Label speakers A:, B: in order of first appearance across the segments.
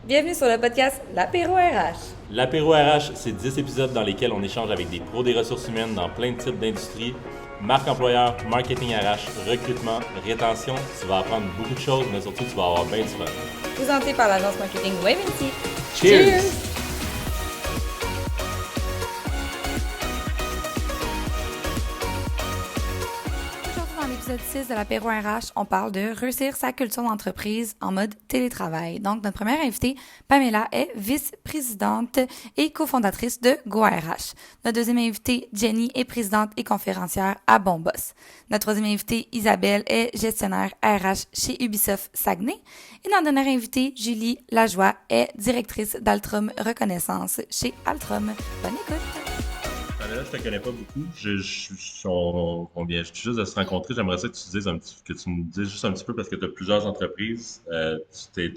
A: Bienvenue sur le podcast L'Apéro RH.
B: L'Apéro RH, c'est 10 épisodes dans lesquels on échange avec des pros des ressources humaines dans plein de types d'industries. Marque employeur, marketing RH, recrutement, rétention. Tu vas apprendre beaucoup de choses, mais surtout, tu vas avoir bien du fun.
A: Présenté par l'agence marketing Waventi.
B: Cheers!
A: Dans l'épisode 6 de l'Apéro RH, on parle de réussir sa culture d'entreprise en mode télétravail. Donc, notre première invitée, Pamela, est vice-présidente et cofondatrice de GoRH. Notre deuxième invitée, Jenny, est présidente et conférencière à Bonboss. Notre troisième invitée, Isabelle, est gestionnaire RH chez Ubisoft Saguenay. Et notre dernière invitée, Julie Lajoie, est directrice d'Altrum Reconnaissance chez Altrum. Bonne écoute!
B: Là, je te connais pas beaucoup. On vient juste de se rencontrer. J'aimerais ça que tu nous dises juste un petit peu parce que tu as plusieurs entreprises. T'es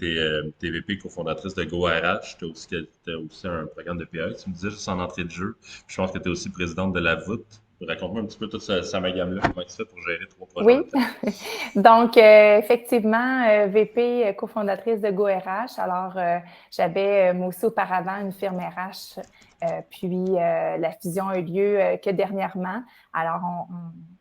B: VP cofondatrice de GoRH. T'as aussi un programme de PA. Tu me disais juste en entrée de jeu. Je pense que tu es aussi présidente de la voûte. Raconte-moi un petit peu toute cette amalgame-là. Comment tu fais pour gérer 3 projets en
C: Oui,
B: même temps?
C: donc effectivement, VP cofondatrice de GoRH. Alors, j'avais moi aussi auparavant une firme RH, puis la fusion a eu lieu que dernièrement. Alors,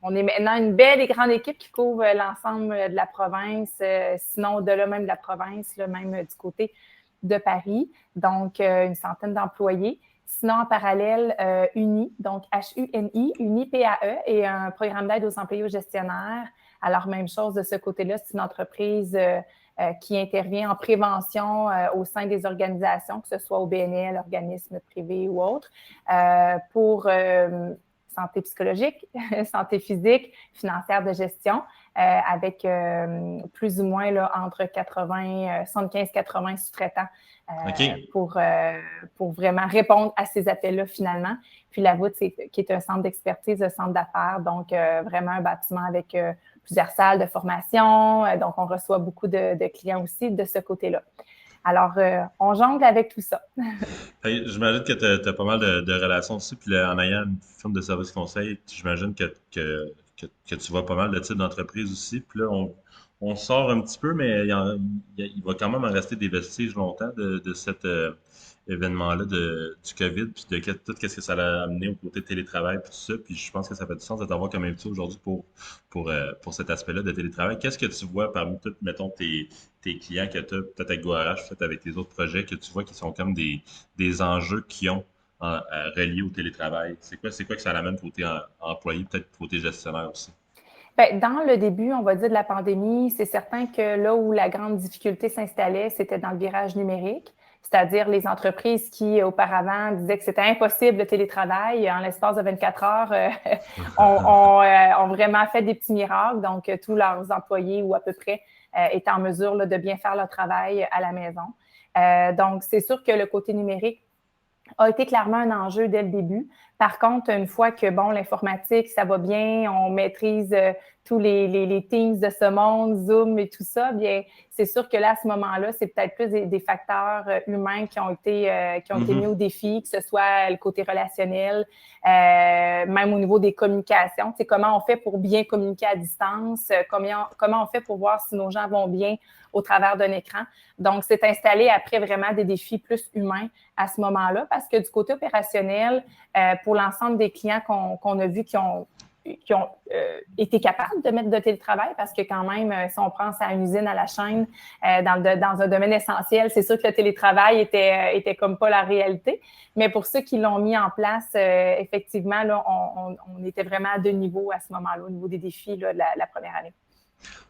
C: on est maintenant une belle et grande équipe qui couvre l'ensemble de la province, sinon au-delà même de la province, là, même du côté de Paris. Donc, une centaine d'employés. Sinon, en parallèle, UNI, donc HUNI, UNI PAE, et un programme d'aide aux employés aux gestionnaires. Alors, même chose de ce côté-là, c'est une entreprise qui intervient en prévention au sein des organisations, que ce soit au BNL, organismes privés ou autres, pour santé psychologique, santé physique, financière de gestion, avec plus ou moins là, entre 75-80 sous-traitants pour vraiment répondre à ces appels-là finalement. Puis la voûte, qui est un centre d'expertise, un centre d'affaires, donc vraiment un bâtiment avec plusieurs salles de formation. Donc, on reçoit beaucoup de clients aussi de ce côté-là. Alors, on jongle avec tout ça.
B: J'imagine que tu as pas mal de relations aussi. Puis là, en ayant une firme de services conseil, j'imagine que tu vois pas mal de types d'entreprises aussi. Puis là, on sort un petit peu, mais il va quand même en rester des vestiges longtemps de cet événement-là du COVID, puis de tout ce que ça a amené au côté télétravail, puis tout ça. Puis je pense que ça fait du sens de t'avoir comme invité aujourd'hui pour cet aspect-là de télétravail. Qu'est-ce que tu vois parmi tous, mettons, tes clients que tu as, peut-être avec GoRH, peut-être avec tes autres projets, que tu vois qui sont comme des enjeux qui ont reliés au télétravail? C'est quoi que ça amène côté employé, peut-être côté gestionnaire aussi?
C: Bien, dans le début, on va dire, de la pandémie, c'est certain que là où la grande difficulté s'installait, c'était dans le virage numérique, c'est-à-dire les entreprises qui, auparavant, disaient que c'était impossible le télétravail. En l'espace de 24 heures, ont vraiment fait des petits miracles. Donc, tous leurs employés, ou à peu près, étaient en mesure là, de bien faire leur travail à la maison. Donc, c'est sûr que le côté numérique a été clairement un enjeu dès le début. Par contre, une fois que, bon, l'informatique, ça va bien, on maîtrise tous les Teams de ce monde, Zoom et tout ça, bien, c'est sûr que là, à ce moment-là, c'est peut-être plus des facteurs humains qui ont été mis au défi, que ce soit le côté relationnel, même au niveau des communications. Tu sais, comment on fait pour bien communiquer à distance, comment on fait pour voir si nos gens vont bien au travers d'un écran. Donc, c'est installé après vraiment des défis plus humains à ce moment-là, parce que du côté opérationnel, pour l'ensemble des clients qu'on a vus qui ont été capables de mettre de télétravail, parce que quand même, si on pense à une usine à la chaîne dans un domaine essentiel, c'est sûr que le télétravail était comme pas la réalité. Mais pour ceux qui l'ont mis en place, effectivement, là, on était vraiment à deux niveaux à ce moment-là, au niveau des défis là, de la première année.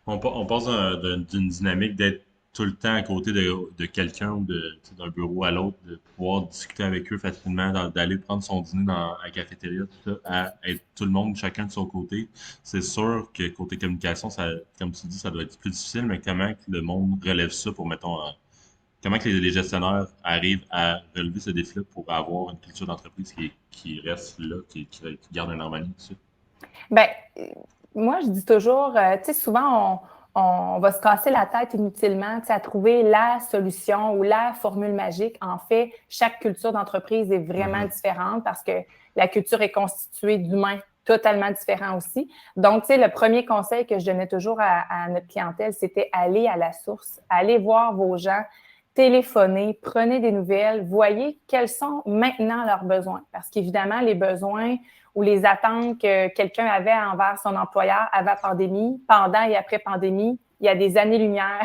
B: On passe d'une dynamique d'être tout le temps à côté de quelqu'un ou tu sais, d'un bureau à l'autre, de pouvoir discuter avec eux facilement, d'aller prendre son dîner dans la cafétéria, tout ça, à être tout le monde, chacun de son côté. C'est sûr que côté communication, ça, comme tu dis, ça doit être plus difficile, mais comment que le monde relève ça pour, mettons, comment que les gestionnaires arrivent à relever ce défi-là pour avoir une culture d'entreprise qui reste là, qui garde un harmonie dessus?
C: Bien, moi, je dis toujours, tu sais, souvent, on va se casser la tête inutilement, tu sais, à trouver la solution ou la formule magique. En fait, chaque culture d'entreprise est vraiment différente parce que la culture est constituée d'humains totalement différents aussi. Donc, tu sais, le premier conseil que je donnais toujours à notre clientèle, c'était aller à la source, aller voir vos gens, téléphonez, prenez des nouvelles, voyez quels sont maintenant leurs besoins. Parce qu'évidemment, les besoins ou les attentes que quelqu'un avait envers son employeur avant pandémie, pendant et après pandémie, il y a des années-lumière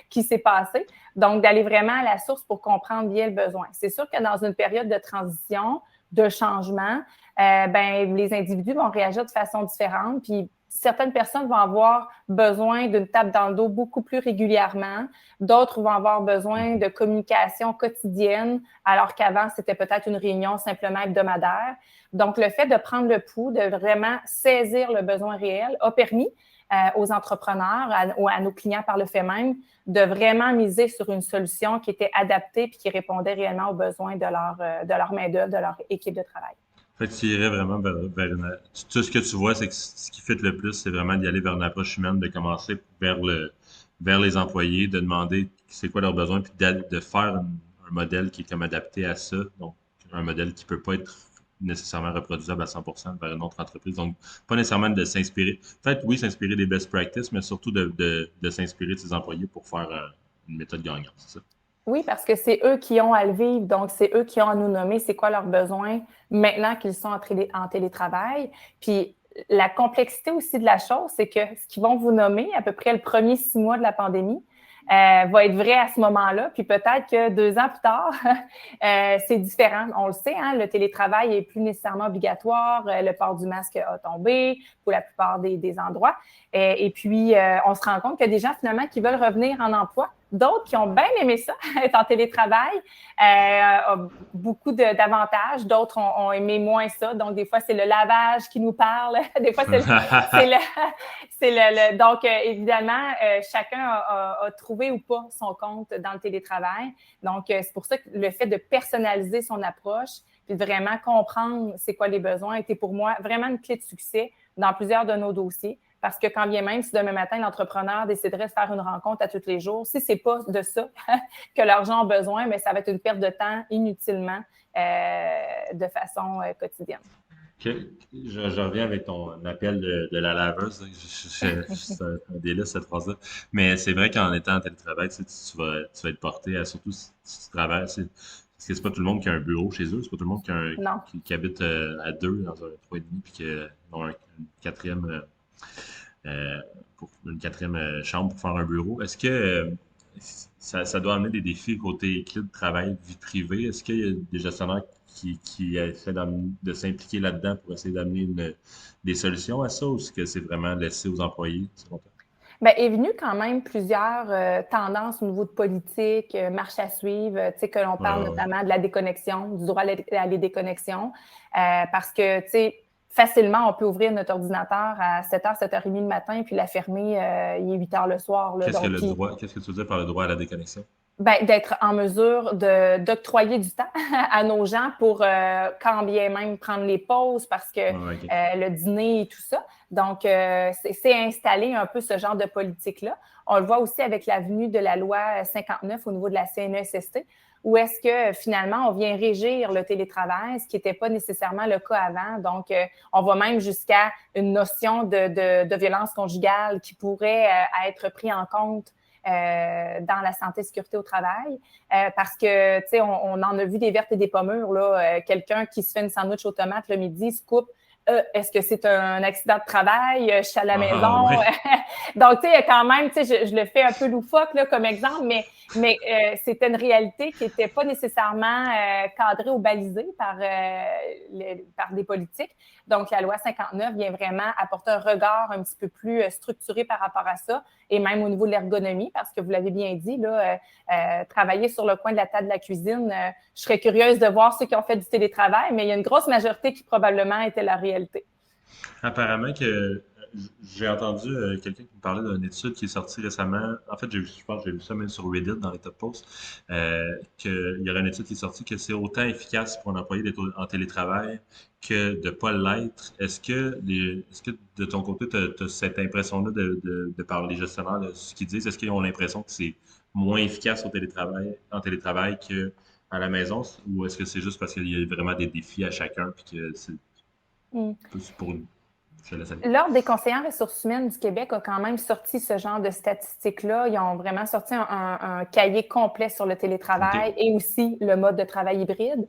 C: qui s'est passé. Donc, d'aller vraiment à la source pour comprendre bien le besoin. C'est sûr que dans une période de transition, de changement, les individus vont réagir de façon différente. Puis, certaines personnes vont avoir besoin d'une tape dans le dos beaucoup plus régulièrement. D'autres vont avoir besoin de communication quotidienne, alors qu'avant, c'était peut-être une réunion simplement hebdomadaire. Donc, le fait de prendre le pouls, de vraiment saisir le besoin réel a permis aux entrepreneurs ou à nos clients par le fait même de vraiment miser sur une solution qui était adaptée puis qui répondait réellement aux besoins de leur main-d'œuvre, de leur équipe de travail.
B: Fait que tu irais vraiment tout ce que tu vois, c'est que ce qui fit le plus, c'est vraiment d'y aller vers une approche humaine, de commencer vers les employés, de demander c'est quoi leurs besoins, puis de faire un modèle qui est comme adapté à ça. Donc, un modèle qui peut pas être nécessairement reproduisable à 100% vers une autre entreprise. Donc, pas nécessairement de s'inspirer. Peut-être, oui, s'inspirer des best practices, mais surtout de s'inspirer de ses employés pour faire une méthode gagnante, c'est ça?
C: Oui, parce que c'est eux qui ont à le vivre, donc c'est eux qui ont à nous nommer c'est quoi leurs besoins maintenant qu'ils sont en télétravail. Puis la complexité aussi de la chose, c'est que ce qu'ils vont vous nommer à peu près le premier 6 mois de la pandémie va être vrai à ce moment-là, puis peut-être que 2 ans plus tard, c'est différent. On le sait, hein, le télétravail est plus nécessairement obligatoire, le port du masque a tombé pour la plupart des endroits. Et puis, on se rend compte qu'il y a des gens finalement qui veulent revenir en emploi. D'autres qui ont bien aimé ça, être en télétravail, beaucoup d'avantages. D'autres ont aimé moins ça. Donc, des fois, c'est le lavage qui nous parle. Des fois, donc, évidemment, chacun a trouvé ou pas son compte dans le télétravail. Donc, c'est pour ça que le fait de personnaliser son approche puis de vraiment comprendre c'est quoi les besoins était pour moi vraiment une clé de succès dans plusieurs de nos dossiers. Parce que quand bien même, si demain matin, l'entrepreneur déciderait de faire une rencontre à tous les jours, si c'est pas de ça que leurs gens ont besoin, mais ça va être une perte de temps inutilement de façon quotidienne.
B: OK. Je reviens avec ton appel de la laveuse. C'est un délice, cette phrase-là. Mais c'est vrai qu'en étant en télétravail, tu vas être porté à, surtout si tu travailles. Parce que c'est pas tout le monde qui a un bureau chez eux, c'est pas tout le monde
C: Non.
B: qui habite à deux dans un 3,5 puis qui ont une quatrième, euh, une quatrième chambre pour faire un bureau. Est-ce que ça doit amener des défis côté équilibre de travail, vie privée? Est-ce qu'il y a des gestionnaires qui essaient de s'impliquer là-dedans pour essayer d'amener des solutions à ça, ou est-ce que c'est vraiment laissé aux employés, selon toi?
C: Bien, est venu quand même plusieurs tendances au niveau de politique, marche à suivre, tu sais, que l'on
B: Ouais,
C: parle
B: ouais, ouais.
C: notamment de la déconnexion, du droit à la déconnexion, parce que, tu sais, facilement, on peut ouvrir notre ordinateur à 7h, 7h30 le matin, puis la fermer, il est 8h le soir. Là, donc,
B: Qu'est-ce que tu veux dire par le droit à la déconnexion?
C: ben, d'être en mesure d'octroyer du temps à nos gens pour quand bien même prendre les pauses parce que
B: Ouais, ouais, ok.
C: le dîner et tout ça. Donc, c'est installer un peu ce genre de politique-là. On le voit aussi avec la venue de la loi 59 au niveau de la CNESST, où est-ce que finalement on vient régir le télétravail, ce qui n'était pas nécessairement le cas avant. Donc, on va même jusqu'à une notion de violence conjugale qui pourrait être pris en compte dans la santé et sécurité au travail, parce que, tu sais, on en a vu des vertes et des pommures, là, quelqu'un qui se fait une sandwich aux tomates le midi, se coupe, est-ce que c'est un accident de travail? Je suis à la
B: Ah,
C: maison.
B: ouais.
C: Donc, tu sais, quand même, tu sais, je le fais un peu loufoque là, comme exemple, mais c'était une réalité qui n'était pas nécessairement cadrée ou balisée par des politiques. Donc, la loi 59 vient vraiment apporter un regard un petit peu plus structuré par rapport à ça, et même au niveau de l'ergonomie, parce que vous l'avez bien dit, là, travailler sur le coin de la table de la cuisine, je serais curieuse de voir ceux qui ont fait du télétravail, mais il y a une grosse majorité qui probablement était la réalité.
B: Apparemment que j'ai entendu quelqu'un qui me parlait d'une étude qui est sortie récemment. En fait, je pense que j'ai vu ça même sur Reddit dans les top posts, qu'il y aurait une étude qui est sortie que c'est autant efficace pour un employé d'être en télétravail que de ne pas l'être. Est-ce que de ton côté, tu as cette impression-là de par les gestionnaires de ce qu'ils disent? Est-ce qu'ils ont l'impression que c'est moins efficace en télétravail que à la maison, ou est-ce que c'est juste parce qu'il y a vraiment des défis à chacun puis que c'est
C: Mm.
B: plus pour une Je te laisse aller.
C: L'Ordre des conseillers en ressources humaines du Québec a quand même sorti ce genre de statistiques-là. Ils ont vraiment sorti un cahier complet sur le télétravail et aussi le mode de travail hybride.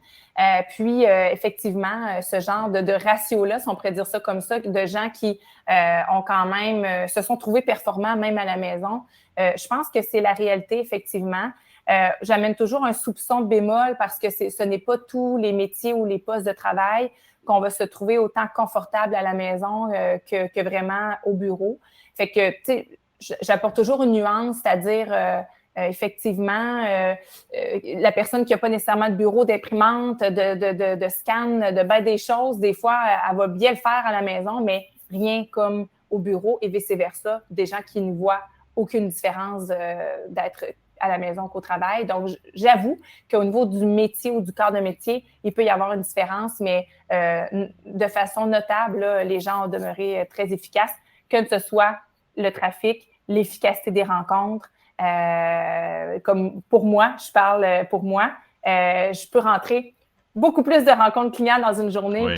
C: Puis, effectivement, ce genre de ratio-là, si on pourrait dire ça comme ça, de gens qui ont quand même se sont trouvés performants même à la maison, je pense que c'est la réalité, effectivement. J'amène toujours un soupçon de bémol parce que ce n'est pas tous les métiers ou les postes de travail qu'on va se trouver autant confortable à la maison que vraiment au bureau. Fait que, tu sais, j'apporte toujours une nuance, c'est-à-dire, effectivement, la personne qui n'a pas nécessairement de bureau, d'imprimante, de scan, de bien des choses, des fois, elle va bien le faire à la maison, mais rien comme au bureau et vice-versa. Des gens qui ne voient aucune différence d'être à la maison qu'au travail. Donc, j'avoue qu'au niveau du métier ou du corps de métier, il peut y avoir une différence, mais de façon notable, là, les gens ont demeuré très efficaces, que ce soit le trafic, l'efficacité des rencontres. Comme pour moi, je parle pour moi, je peux rentrer beaucoup plus de rencontres clients dans une journée
B: Oui.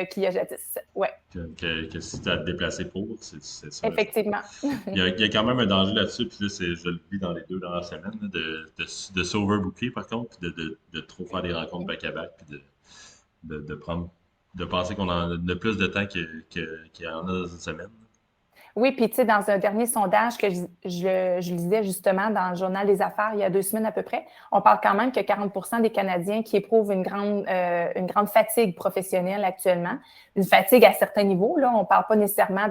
C: qu'il y a jadis. Ouais,
B: Que si tu as à te déplacer pour, c'est ça.
C: effectivement.
B: Il y a quand même un danger là-dessus, puis là, je le vis dans les 2 dernières semaines, là, de s'overbooker par contre, puis de trop faire des rencontres back-à-back, puis de penser qu'on en a plus de temps qu'il y en a dans une semaine.
C: Oui, puis tu sais, dans un dernier sondage que je lisais justement dans le Journal des Affaires il y a 2 semaines à peu près, on parle quand même que 40% des Canadiens qui éprouvent une grande fatigue professionnelle actuellement, une fatigue à certains niveaux. Là, on ne parle pas nécessairement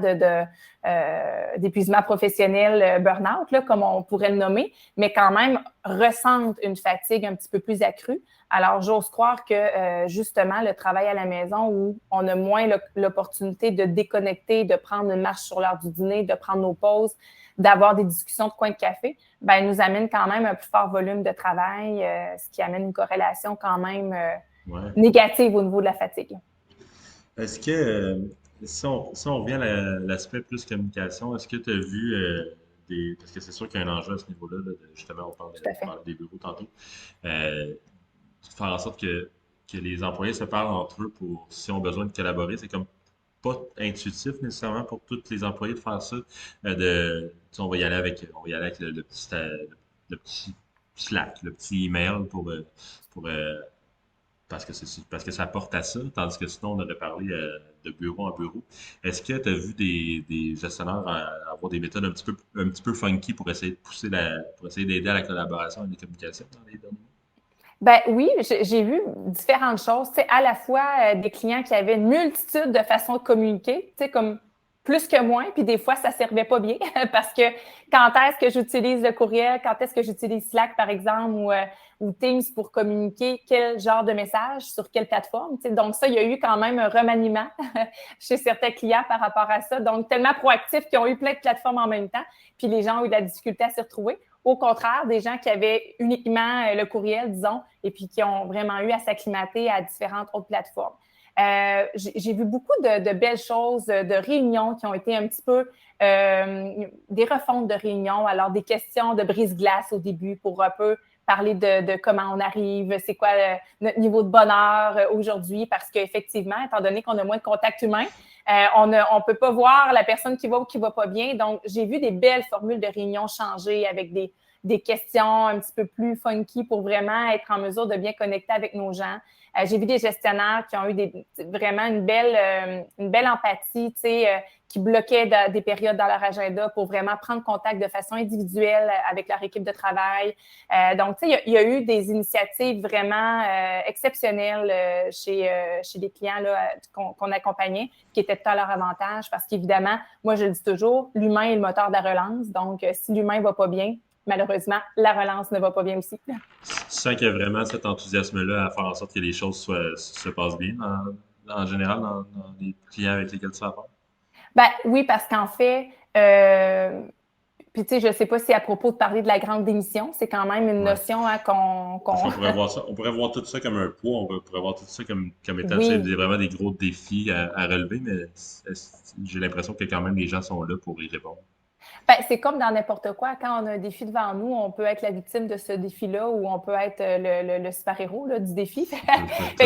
C: d'épuisement professionnel, burn-out, là, comme on pourrait le nommer, mais quand même ressentent une fatigue un petit peu plus accrue. Alors, j'ose croire que justement, le travail à la maison où on a moins l'opportunité de déconnecter, de prendre une marche sur l'heure du dîner, de prendre nos pauses, d'avoir des discussions de coin de café, ben nous amène quand même un plus fort volume de travail, ce qui amène une corrélation quand même
B: Ouais.
C: négative au niveau de la fatigue.
B: Est-ce que, si on revient à l'aspect plus communication, est-ce que tu as vu parce que c'est sûr qu'il y a un enjeu à ce niveau-là, là, justement,
C: Tout à fait.
B: on parle des bureaux tantôt, euh, faire en sorte que les employés se parlent entre eux pour, si ont besoin de collaborer, c'est comme pas intuitif nécessairement pour tous les employés de faire ça. Tu sais, on va y aller avec le petit Slack, le petit email pour parce que ça porte à ça, tandis que sinon on aurait parlé de bureau en bureau. Est-ce que tu as vu des gestionnaires avoir des méthodes un petit peu funky pour essayer de pour essayer d'aider à la collaboration et la communication dans les derniers mois?
C: Ben oui, j'ai vu différentes choses. Tu sais, à la fois des clients qui avaient une multitude de façons de communiquer, tu sais, comme plus que moins, puis des fois, ça servait pas bien parce que quand est-ce que j'utilise le courriel, quand est-ce que j'utilise Slack, par exemple, ou Teams pour communiquer, quel genre de message, sur quelle plateforme. Tu sais. Donc ça, il y a eu quand même un remaniement chez certains clients par rapport à ça. Donc, tellement proactifs qu'ils ont eu plein de plateformes en même temps, puis les gens ont eu de la difficulté à s'y retrouver. Au contraire, des gens qui avaient uniquement le courriel, disons, et puis qui ont vraiment eu à s'acclimater à différentes autres plateformes. J'ai vu beaucoup de belles choses, de réunions qui ont été un petit peu des refontes de réunions, alors des questions de brise-glace au début pour un peu parler de comment on arrive, c'est quoi notre niveau de bonheur aujourd'hui, parce qu'effectivement, étant donné qu'on a moins de contact humain, on ne peut pas voir la personne qui va ou qui va pas bien. Donc, j'ai vu des belles formules de réunion changer avec des questions un petit peu plus funky pour vraiment être en mesure de bien connecter avec nos gens. J'ai vu des gestionnaires qui ont eu vraiment une belle empathie, tu sais, qui bloquaient des périodes dans leur agenda pour vraiment prendre contact de façon individuelle avec leur équipe de travail. Donc, tu sais, il y a eu des initiatives vraiment exceptionnelles chez les clients là, qu'on accompagnait, qui étaient tout à leur avantage parce qu'évidemment, moi, je le dis toujours, l'humain est le moteur de la relance. Donc, si l'humain ne va pas bien, malheureusement, la relance ne va pas bien aussi.
B: Tu sens qu'il y a vraiment cet enthousiasme-là à faire en sorte que les choses se passent bien en général dans les clients avec lesquels tu vas faire?
C: Ben oui, parce qu'en fait, puis tu sais, je ne sais pas si à propos de parler de la grande démission, c'est quand même une
B: Ouais.
C: notion hein,
B: Parce qu'on pourrait voir ça, on pourrait voir tout ça comme un poids, on pourrait voir tout ça comme étant
C: Oui,
B: vraiment des gros défis à relever, mais j'ai l'impression que quand même les gens sont là pour y répondre.
C: Ben, c'est comme dans n'importe quoi. Quand on a un défi devant nous, on peut être la victime de ce défi-là ou on peut être le super-héros là, du défi. Fait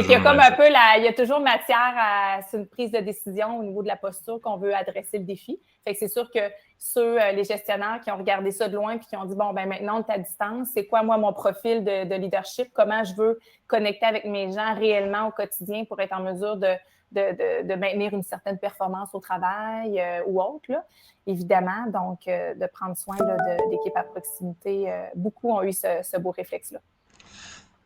C: qu'il y a
B: Toujours
C: comme un
B: ça.
C: peu il y a toujours matière à c'est une prise de décision au niveau de la posture qu'on veut adresser le défi. Fait que c'est sûr que les gestionnaires qui ont regardé ça de loin puis qui ont dit, bon, ben maintenant, on est à distance. C'est quoi, moi, mon profil de leadership? Comment je veux connecter avec mes gens réellement au quotidien pour être en mesure de maintenir une certaine performance au travail ou autre, là, évidemment. Donc, de prendre soin là, d'équipes à proximité. Beaucoup ont eu ce beau réflexe-là.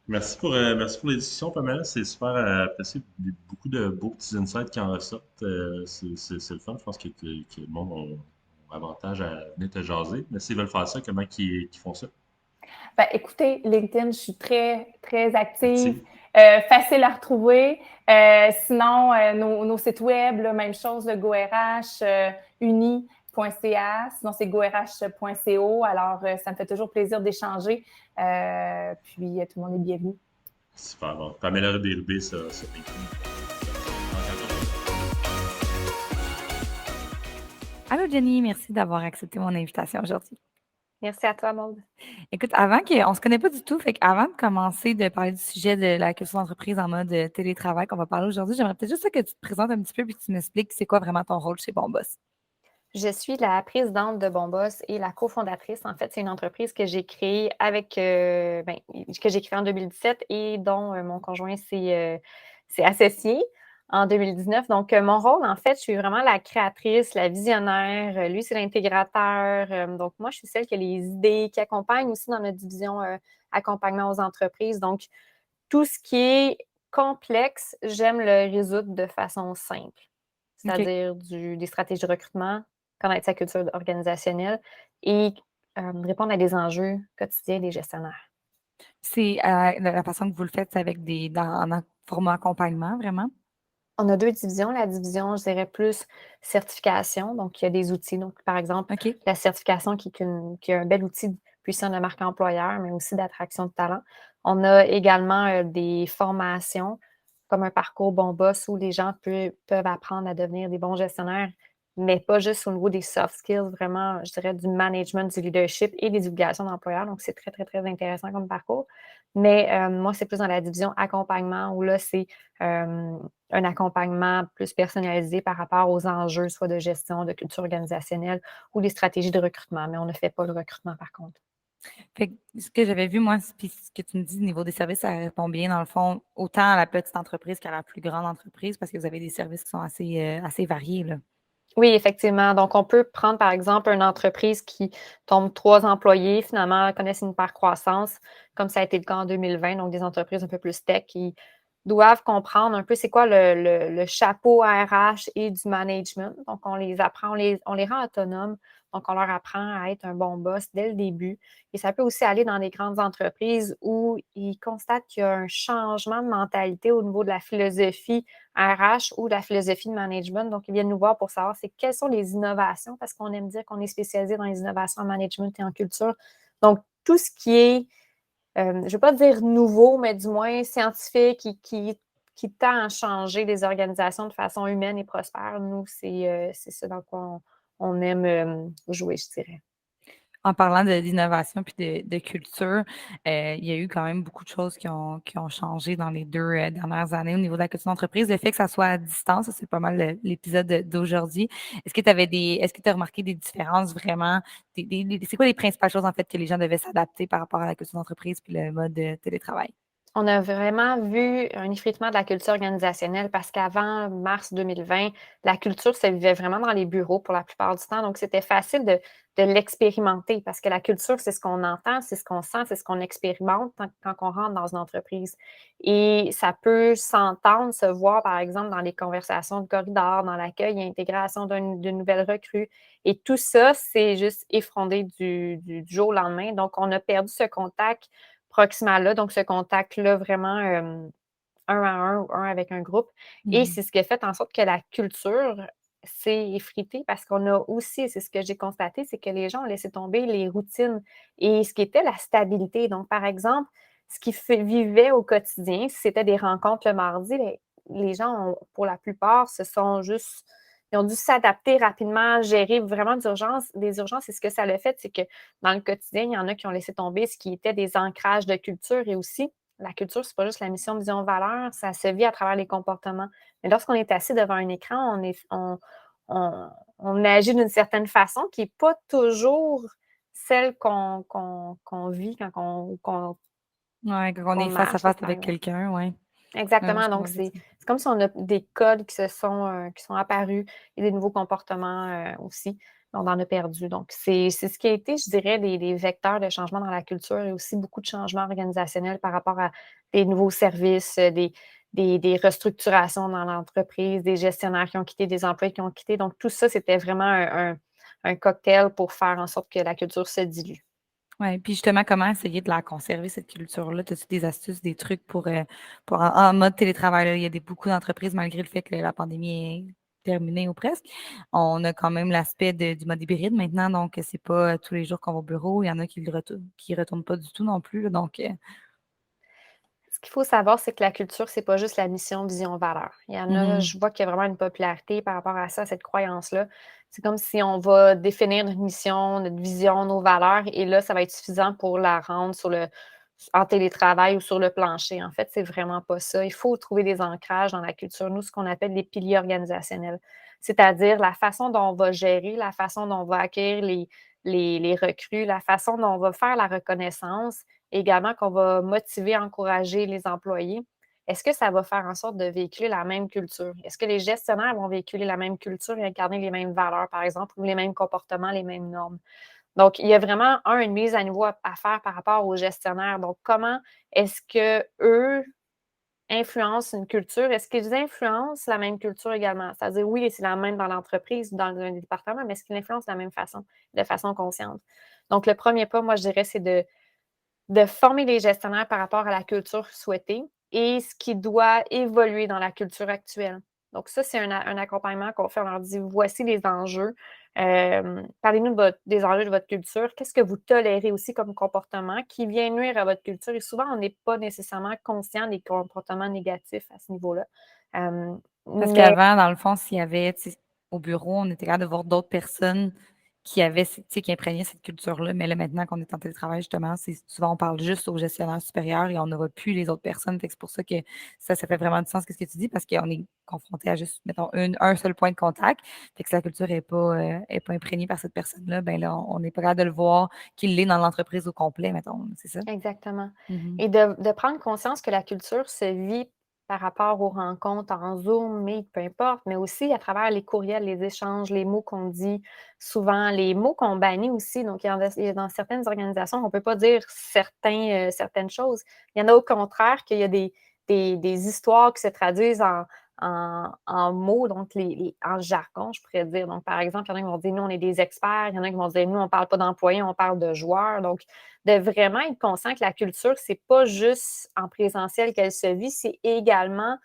B: Merci pour les discussions, Pamela. C'est super apprécié. Beaucoup de beaux petits insights qui en ressortent. C'est le fun. Je pense que le monde a avantage à venir te jaser. Mais s'ils veulent faire ça, comment qu'ils font ça?
C: Ben, écoutez, LinkedIn, je suis très, très active,
B: Active?
C: facile à retrouver. Sinon, nos sites web, là, même chose, le GoRH, uni.ca, sinon c'est gorh.co. Alors, ça me fait toujours plaisir d'échanger. Puis, tout le monde est bienvenu.
B: Super bon. Pamela Rubé-Rubé, ça LinkedIn.
A: Allô Jenny, merci d'avoir accepté mon invitation aujourd'hui.
C: Merci à toi, Maude.
A: Écoute, on se connaît pas du tout, fait qu'avant de commencer de parler du sujet de la culture d'entreprise en mode télétravail qu'on va parler aujourd'hui, j'aimerais peut-être juste ça que tu te présentes un petit peu puis que tu m'expliques c'est quoi vraiment ton rôle chez Bon Boss.
D: Je suis la présidente de Bon Boss et la cofondatrice. En fait, c'est une entreprise que j'ai créée que j'ai créée en 2017 et dont mon conjoint s'est associé en 2019. Donc, mon rôle, en fait, je suis vraiment la créatrice, la visionnaire. Lui, c'est l'intégrateur. Donc, moi, je suis celle qui a les idées, qui accompagne aussi dans notre division accompagnement aux entreprises. Donc, tout ce qui est complexe, j'aime le résoudre de façon simple,
A: OK.
D: c'est-à-dire des stratégies de recrutement, connaître sa culture organisationnelle et répondre à des enjeux quotidiens des gestionnaires.
A: C'est la façon que vous le faites, c'est avec en format accompagnement, vraiment?
D: On a deux divisions. La division, je dirais, plus certification. Donc, il y a des outils. Donc, par exemple,
A: OK.
D: la certification qui est un bel outil puissant de marque employeur, mais aussi d'attraction de talent. On a également des formations comme un parcours Bon Boss où les gens peuvent apprendre à devenir des bons gestionnaires, mais pas juste au niveau des soft skills, vraiment, je dirais, du management, du leadership et des obligations d'employeur. Donc, c'est très, très, très intéressant comme parcours. Mais moi, c'est plus dans la division accompagnement où là, c'est un accompagnement plus personnalisé par rapport aux enjeux, soit de gestion, de culture organisationnelle ou des stratégies de recrutement. Mais on ne fait pas le recrutement, par contre.
A: Fait que ce que j'avais vu, moi, puis ce que tu me dis au niveau des services, ça répond bien, dans le fond, autant à la petite entreprise qu'à la plus grande entreprise, parce que vous avez des services qui sont assez variés, là.
D: Oui, effectivement. Donc, on peut prendre, par exemple, une entreprise qui tombe 3 employés, finalement, connaissent une hyper-croissance, comme ça a été le cas en 2020, donc des entreprises un peu plus tech qui doivent comprendre un peu c'est quoi le chapeau RH et du management. Donc, on les apprend, on les rend autonomes. Donc, on leur apprend à être un bon boss dès le début. Et ça peut aussi aller dans des grandes entreprises où ils constatent qu'il y a un changement de mentalité au niveau de la philosophie RH ou de la philosophie de management. Donc, ils viennent nous voir pour savoir quelles sont les innovations, parce qu'on aime dire qu'on est spécialisé dans les innovations en management et en culture. Donc, tout ce qui est je ne vais pas dire nouveau, mais du moins scientifique qui tend à changer les organisations de façon humaine et prospère. Nous, c'est ça dans quoi on aime jouer, je dirais.
A: En parlant d'innovation puis de culture, il y a eu quand même beaucoup de choses qui ont changé dans les 2 dernières années au niveau de la culture d'entreprise. Le fait que ça soit à distance, ça, c'est pas mal l'épisode d'aujourd'hui. Est-ce que tu as remarqué des différences vraiment? C'est quoi les principales choses, en fait, que les gens devaient s'adapter par rapport à la culture d'entreprise puis le mode de télétravail?
D: On a vraiment vu un effritement de la culture organisationnelle parce qu'avant mars 2020, la culture se vivait vraiment dans les bureaux pour la plupart du temps. Donc, c'était facile de l'expérimenter parce que la culture, c'est ce qu'on entend, c'est ce qu'on sent, c'est ce qu'on expérimente quand on rentre dans une entreprise. Et ça peut s'entendre, se voir, par exemple, dans les conversations de corridor, dans l'accueil et l'intégration d'une nouvelle recrue. Et tout ça, c'est juste effondré du jour au lendemain. Donc, on a perdu ce contact proximal-là, donc ce contact-là vraiment un à un ou un avec un groupe. Et
A: Mhm.
D: c'est ce qui a fait en sorte que la culture s'est effritée parce qu'on a aussi, c'est ce que j'ai constaté, c'est que les gens ont laissé tomber les routines et ce qui était la stabilité. Donc, par exemple, ce qu'ils vivaient au quotidien, si c'était des rencontres le mardi, les gens, pour la plupart, se sont juste ils ont dû s'adapter rapidement, gérer vraiment des urgences. Et ce que ça a fait, c'est que dans le quotidien, il y en a qui ont laissé tomber ce qui était des ancrages de culture et aussi, la culture, c'est pas juste la mission, vision, valeur, ça se vit à travers les comportements. Mais lorsqu'on est assis devant un écran, on agit d'une certaine façon qui n'est pas toujours celle qu'on vit
A: Ouais, quand on
D: qu'on
A: est face à
D: marche, là,
A: face
D: par
A: avec
D: exemple.
A: quelqu'un, ouais. Ouais, ouais,
D: Exactement.
A: je
D: Donc,
A: comprends
D: c'est
A: ça.
D: comme si on a des codes qui sont apparus et des nouveaux comportements aussi. On en a perdu. Donc, c'est ce qui a été, je dirais, des vecteurs de changement dans la culture et aussi beaucoup de changements organisationnels par rapport à des nouveaux services, des restructurations dans l'entreprise, des gestionnaires qui ont quitté, des employés qui ont quitté. Donc, tout ça, c'était vraiment un cocktail pour faire en sorte que la culture se dilue.
A: Ouais, puis justement, comment essayer de la conserver, cette culture-là? As-tu des astuces, des trucs pour en mode télétravail, là? Il y a beaucoup d'entreprises, malgré le fait que la pandémie est terminée ou presque. On a quand même l'aspect du mode hybride maintenant, donc c'est pas tous les jours qu'on va au bureau. Il y en a qui retournent pas du tout non plus, là, donc
D: Ce qu'il faut savoir, c'est que la culture, c'est pas juste la mission, vision, valeur. Il y en a,
A: mhm.
D: je vois qu'il y a vraiment une popularité par rapport à ça, cette croyance-là. C'est comme si on va définir notre mission, notre vision, nos valeurs, et là, ça va être suffisant pour la rendre en télétravail ou sur le plancher. En fait, c'est vraiment pas ça. Il faut trouver des ancrages dans la culture, nous, ce qu'on appelle les piliers organisationnels. C'est-à-dire la façon dont on va gérer, la façon dont on va accueillir les recrues, la façon dont on va faire la reconnaissance, également qu'on va motiver, encourager les employés. Est-ce que ça va faire en sorte de véhiculer la même culture? Est-ce que les gestionnaires vont véhiculer la même culture et incarner les mêmes valeurs, par exemple, ou les mêmes comportements, les mêmes normes? Donc, il y a vraiment, une mise à niveau à faire par rapport aux gestionnaires. Donc, comment est-ce qu'eux influencent une culture? Est-ce qu'ils influencent la même culture également? C'est-à-dire, oui, c'est la même dans l'entreprise ou dans un département, mais est-ce qu'ils influencent de la même façon, de façon consciente? Donc, le premier pas, moi, je dirais, c'est de former les gestionnaires par rapport à la culture souhaitée et ce qui doit évoluer dans la culture actuelle. Donc ça, c'est un accompagnement qu'on fait. On leur dit, voici les enjeux. Parlez-nous des enjeux de votre culture. Qu'est-ce que vous tolérez aussi comme comportement qui vient nuire à votre culture? Et souvent, on n'est pas nécessairement conscient des comportements négatifs à ce niveau-là. Euh,
A: Parce
D: mais
A: qu'avant, dans le fond, s'il y avait, tu sais, au bureau, on était capable de voir d'autres personnes qui avaient, tu sais, qui imprégnaient cette culture-là. Mais là, maintenant qu'on est en télétravail, justement, c'est souvent, on parle juste au gestionnaire supérieur et on ne voit plus les autres personnes. Fait que c'est pour ça que ça fait vraiment du sens, ce que tu dis, parce qu'on est confronté à juste, mettons, un seul point de contact. Fait que si la culture est pas imprégnée par cette personne-là, ben là, on n'est pas capable de le voir qu'il l'est dans l'entreprise au complet, mettons. C'est ça?
D: exactement.
A: Mhm.
D: Et de prendre conscience que la culture se vit par rapport aux rencontres en Zoom, Meet, peu importe, mais aussi à travers les courriels, les échanges, les mots qu'on dit, souvent les mots qu'on bannit aussi. Donc, il y a dans certaines organisations, on ne peut pas dire certaines choses. Il y en a au contraire qu'il y a des histoires qui se traduisent en mots, donc en jargon, je pourrais dire. Donc, par exemple, il y en a qui vont dire, nous, on est des experts. Il y en a qui vont dire, nous, on ne parle pas d'employés, on parle de joueurs. Donc, de vraiment être conscient que la culture, c'est pas juste en présentiel qu'elle se vit, c'est également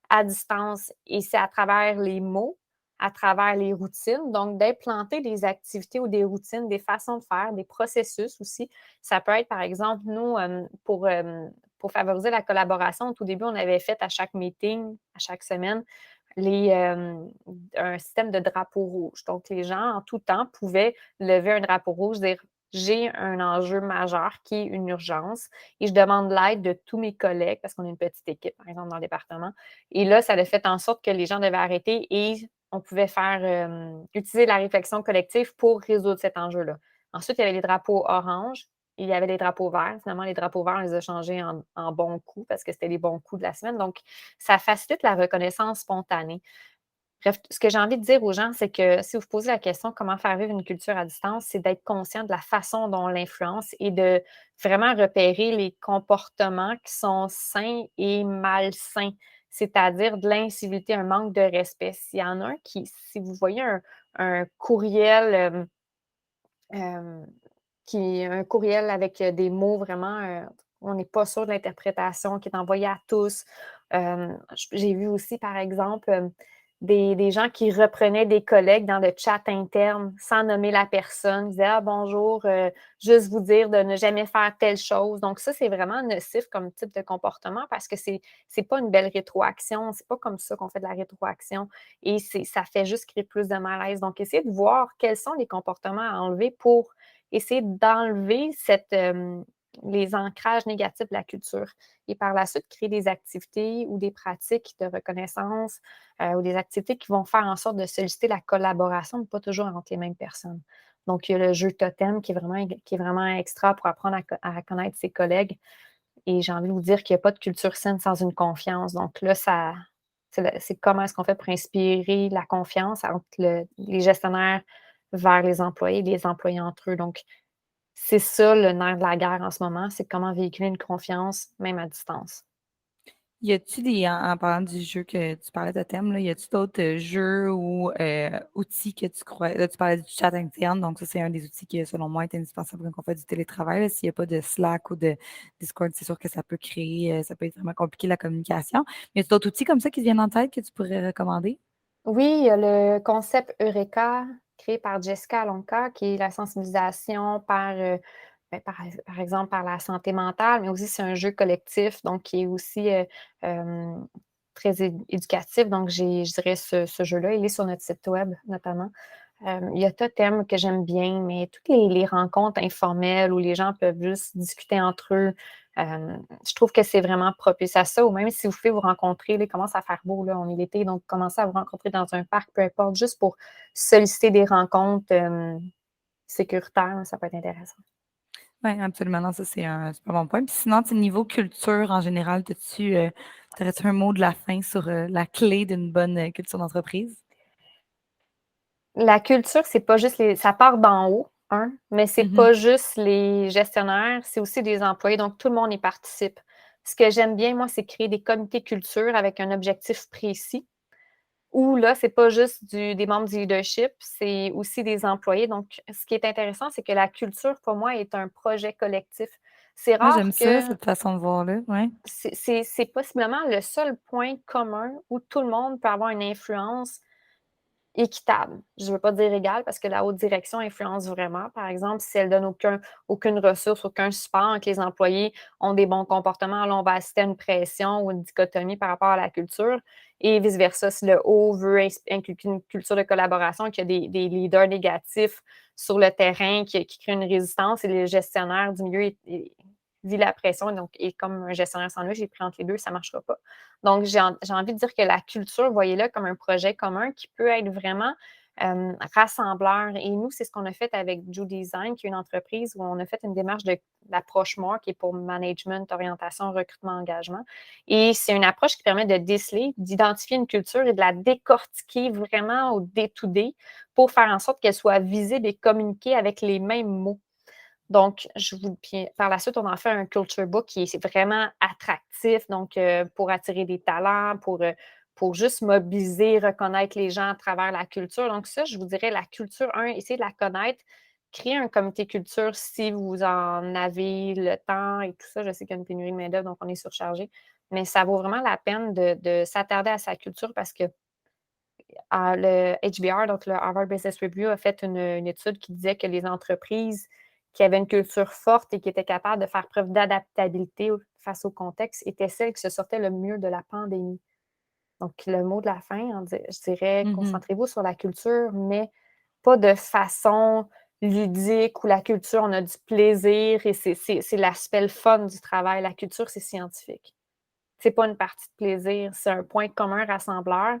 D: à distance. Et c'est à travers les mots, à travers les routines. Donc, d'implanter des activités ou des routines, des façons de faire, des processus aussi. Ça peut être, par exemple, nous, pour favoriser la collaboration, au tout début, on avait fait à chaque meeting, à chaque semaine, un système de drapeau rouge. Donc, les gens, en tout temps, pouvaient lever un drapeau rouge, dire j'ai un enjeu majeur qui est une urgence et je demande l'aide de tous mes collègues parce qu'on est une petite équipe, par exemple, dans le département. Et là, ça a fait en sorte que les gens devaient arrêter et on pouvait utiliser la réflexion collective pour résoudre cet enjeu-là. Ensuite, il y avait les drapeaux orange, il y avait les drapeaux verts. Finalement, les drapeaux verts, on les a changés en bons coups parce que c'était les bons coups de la semaine. Donc, ça facilite la reconnaissance spontanée. Bref, ce que j'ai envie de dire aux gens, c'est que si vous vous posez la question comment faire vivre une culture à distance, c'est d'être conscient de la façon dont on l'influence et de vraiment repérer les comportements qui sont sains et malsains, c'est-à-dire de l'incivilité, un manque de respect. S'il y en a un si vous voyez un courriel, euh, un courriel avec des mots vraiment, on n'est pas sûr de l'interprétation, qui est envoyé à tous. J'ai vu aussi, par exemple, des gens qui reprenaient des collègues dans le chat interne sans nommer la personne. Ils disaient « Ah, bonjour, juste vous dire de ne jamais faire telle chose. » Donc ça, c'est vraiment nocif comme type de comportement parce que c'est pas une belle rétroaction. C'est pas comme ça qu'on fait de la rétroaction et ça fait juste créer plus de malaise. Donc, essayez de voir quels sont les comportements à enlever pour essayer d'enlever les ancrages négatifs de la culture et par la suite créer des activités ou des pratiques de reconnaissance ou des activités qui vont faire en sorte de solliciter la collaboration, mais pas toujours entre les mêmes personnes. Donc, il y a le jeu totem qui est vraiment extra pour apprendre à connaître ses collègues. Et j'ai envie de vous dire qu'il n'y a pas de culture saine sans une confiance. Donc là, c'est comment est-ce qu'on fait pour inspirer la confiance entre les gestionnaires vers les employés entre eux. Donc, c'est ça le nerf de la guerre en ce moment, c'est comment véhiculer une confiance, même à distance.
A: Y a-tu en parlant du jeu que tu parlais de thème, là, y a-tu d'autres jeux ou outils que tu crois, là, tu parlais du chat interne, donc ça, c'est un des outils qui, selon moi, est indispensable quand on fait du télétravail, là. S'il n'y a pas de Slack ou de Discord, c'est sûr que ça peut créer, ça peut être vraiment compliqué la communication. Mais y a d'autres outils comme ça qui te viennent en tête que tu pourrais recommander?
D: Oui, il y a le concept Eureka, créé par Jessica Alonca, qui est la sensibilisation par exemple, par la santé mentale, mais aussi c'est un jeu collectif, donc qui est aussi très éducatif. Donc, je dirais ce jeu-là, il est sur notre site web notamment. Il y a Totem que j'aime bien, mais toutes les rencontres informelles où les gens peuvent juste discuter entre eux, je trouve que c'est vraiment propice à ça. Ou même si vous pouvez vous rencontrer, là, il commence à faire beau, là, on est l'été, donc commencez à vous rencontrer dans un parc, peu importe, juste pour solliciter des rencontres sécuritaires, ça peut être intéressant.
A: Oui, absolument. Non, ça, c'est un super bon point. Puis sinon, niveau culture en général, t'aurais-tu un mot de la fin sur la clé d'une bonne culture d'entreprise?
D: La culture, c'est pas juste ça part d'en haut, mais c'est
A: Mhm.
D: pas juste les gestionnaires, c'est aussi les employés, donc tout le monde y participe. Ce que j'aime bien, moi, c'est créer des comités culture avec un objectif précis, où là, c'est pas juste des membres du leadership, c'est aussi des employés. Donc, ce qui est intéressant, c'est que la culture, pour moi, est un projet collectif. C'est
A: Moi, j'aime
D: rare
A: ça,
D: que
A: cette façon de voir-là. Ouais.
D: c'est possiblement le seul point commun où tout le monde peut avoir une influence équitable. Je ne veux pas dire égal parce que la haute direction influence vraiment. Par exemple, si elle donne aucune ressource, aucun support, que les employés ont des bons comportements, là, on va assister à une pression ou une dichotomie par rapport à la culture. Et vice-versa, si le haut veut inculquer une culture de collaboration, qu'il y a des leaders négatifs sur le terrain qui créent une résistance et le gestionnaire du milieu vit la pression, donc, et comme un gestionnaire sans lui, j'ai pris entre les deux, ça ne marchera pas. Donc, j'ai envie de dire que la culture, voyez-la comme un projet commun qui peut être vraiment rassembleur. Et nous, c'est ce qu'on a fait avec Ju Design, qui est une entreprise où on a fait une démarche d'approche MORE, qui est pour management, orientation, recrutement, engagement. Et c'est une approche qui permet de déceler, d'identifier une culture et de la décortiquer vraiment au day-to-day pour faire en sorte qu'elle soit visible et communiquée avec les mêmes mots. Donc, puis par la suite, on en fait un culture book qui est vraiment attractif, donc pour attirer des talents, pour juste mobiliser, reconnaître les gens à travers la culture. Donc ça, je vous dirais la culture, essayez de la connaître, créer un comité culture si vous en avez le temps et tout ça. Je sais qu'il y a une pénurie de main-d'œuvre, donc on est surchargé, mais ça vaut vraiment la peine de s'attarder à sa culture parce que le HBR, donc le Harvard Business Review, a fait une étude qui disait que les entreprises qui avaient une culture forte et qui étaient capables de faire preuve d'adaptabilité face au contexte étaient celles qui se sortaient le mieux de la pandémie. Donc, le mot de la fin, je dirais,
A: Mhm.
D: concentrez-vous sur la culture, mais pas de façon ludique où la culture, on a du plaisir et c'est l'aspect le fun du travail. La culture, c'est scientifique. C'est pas une partie de plaisir, c'est un point commun rassembleur.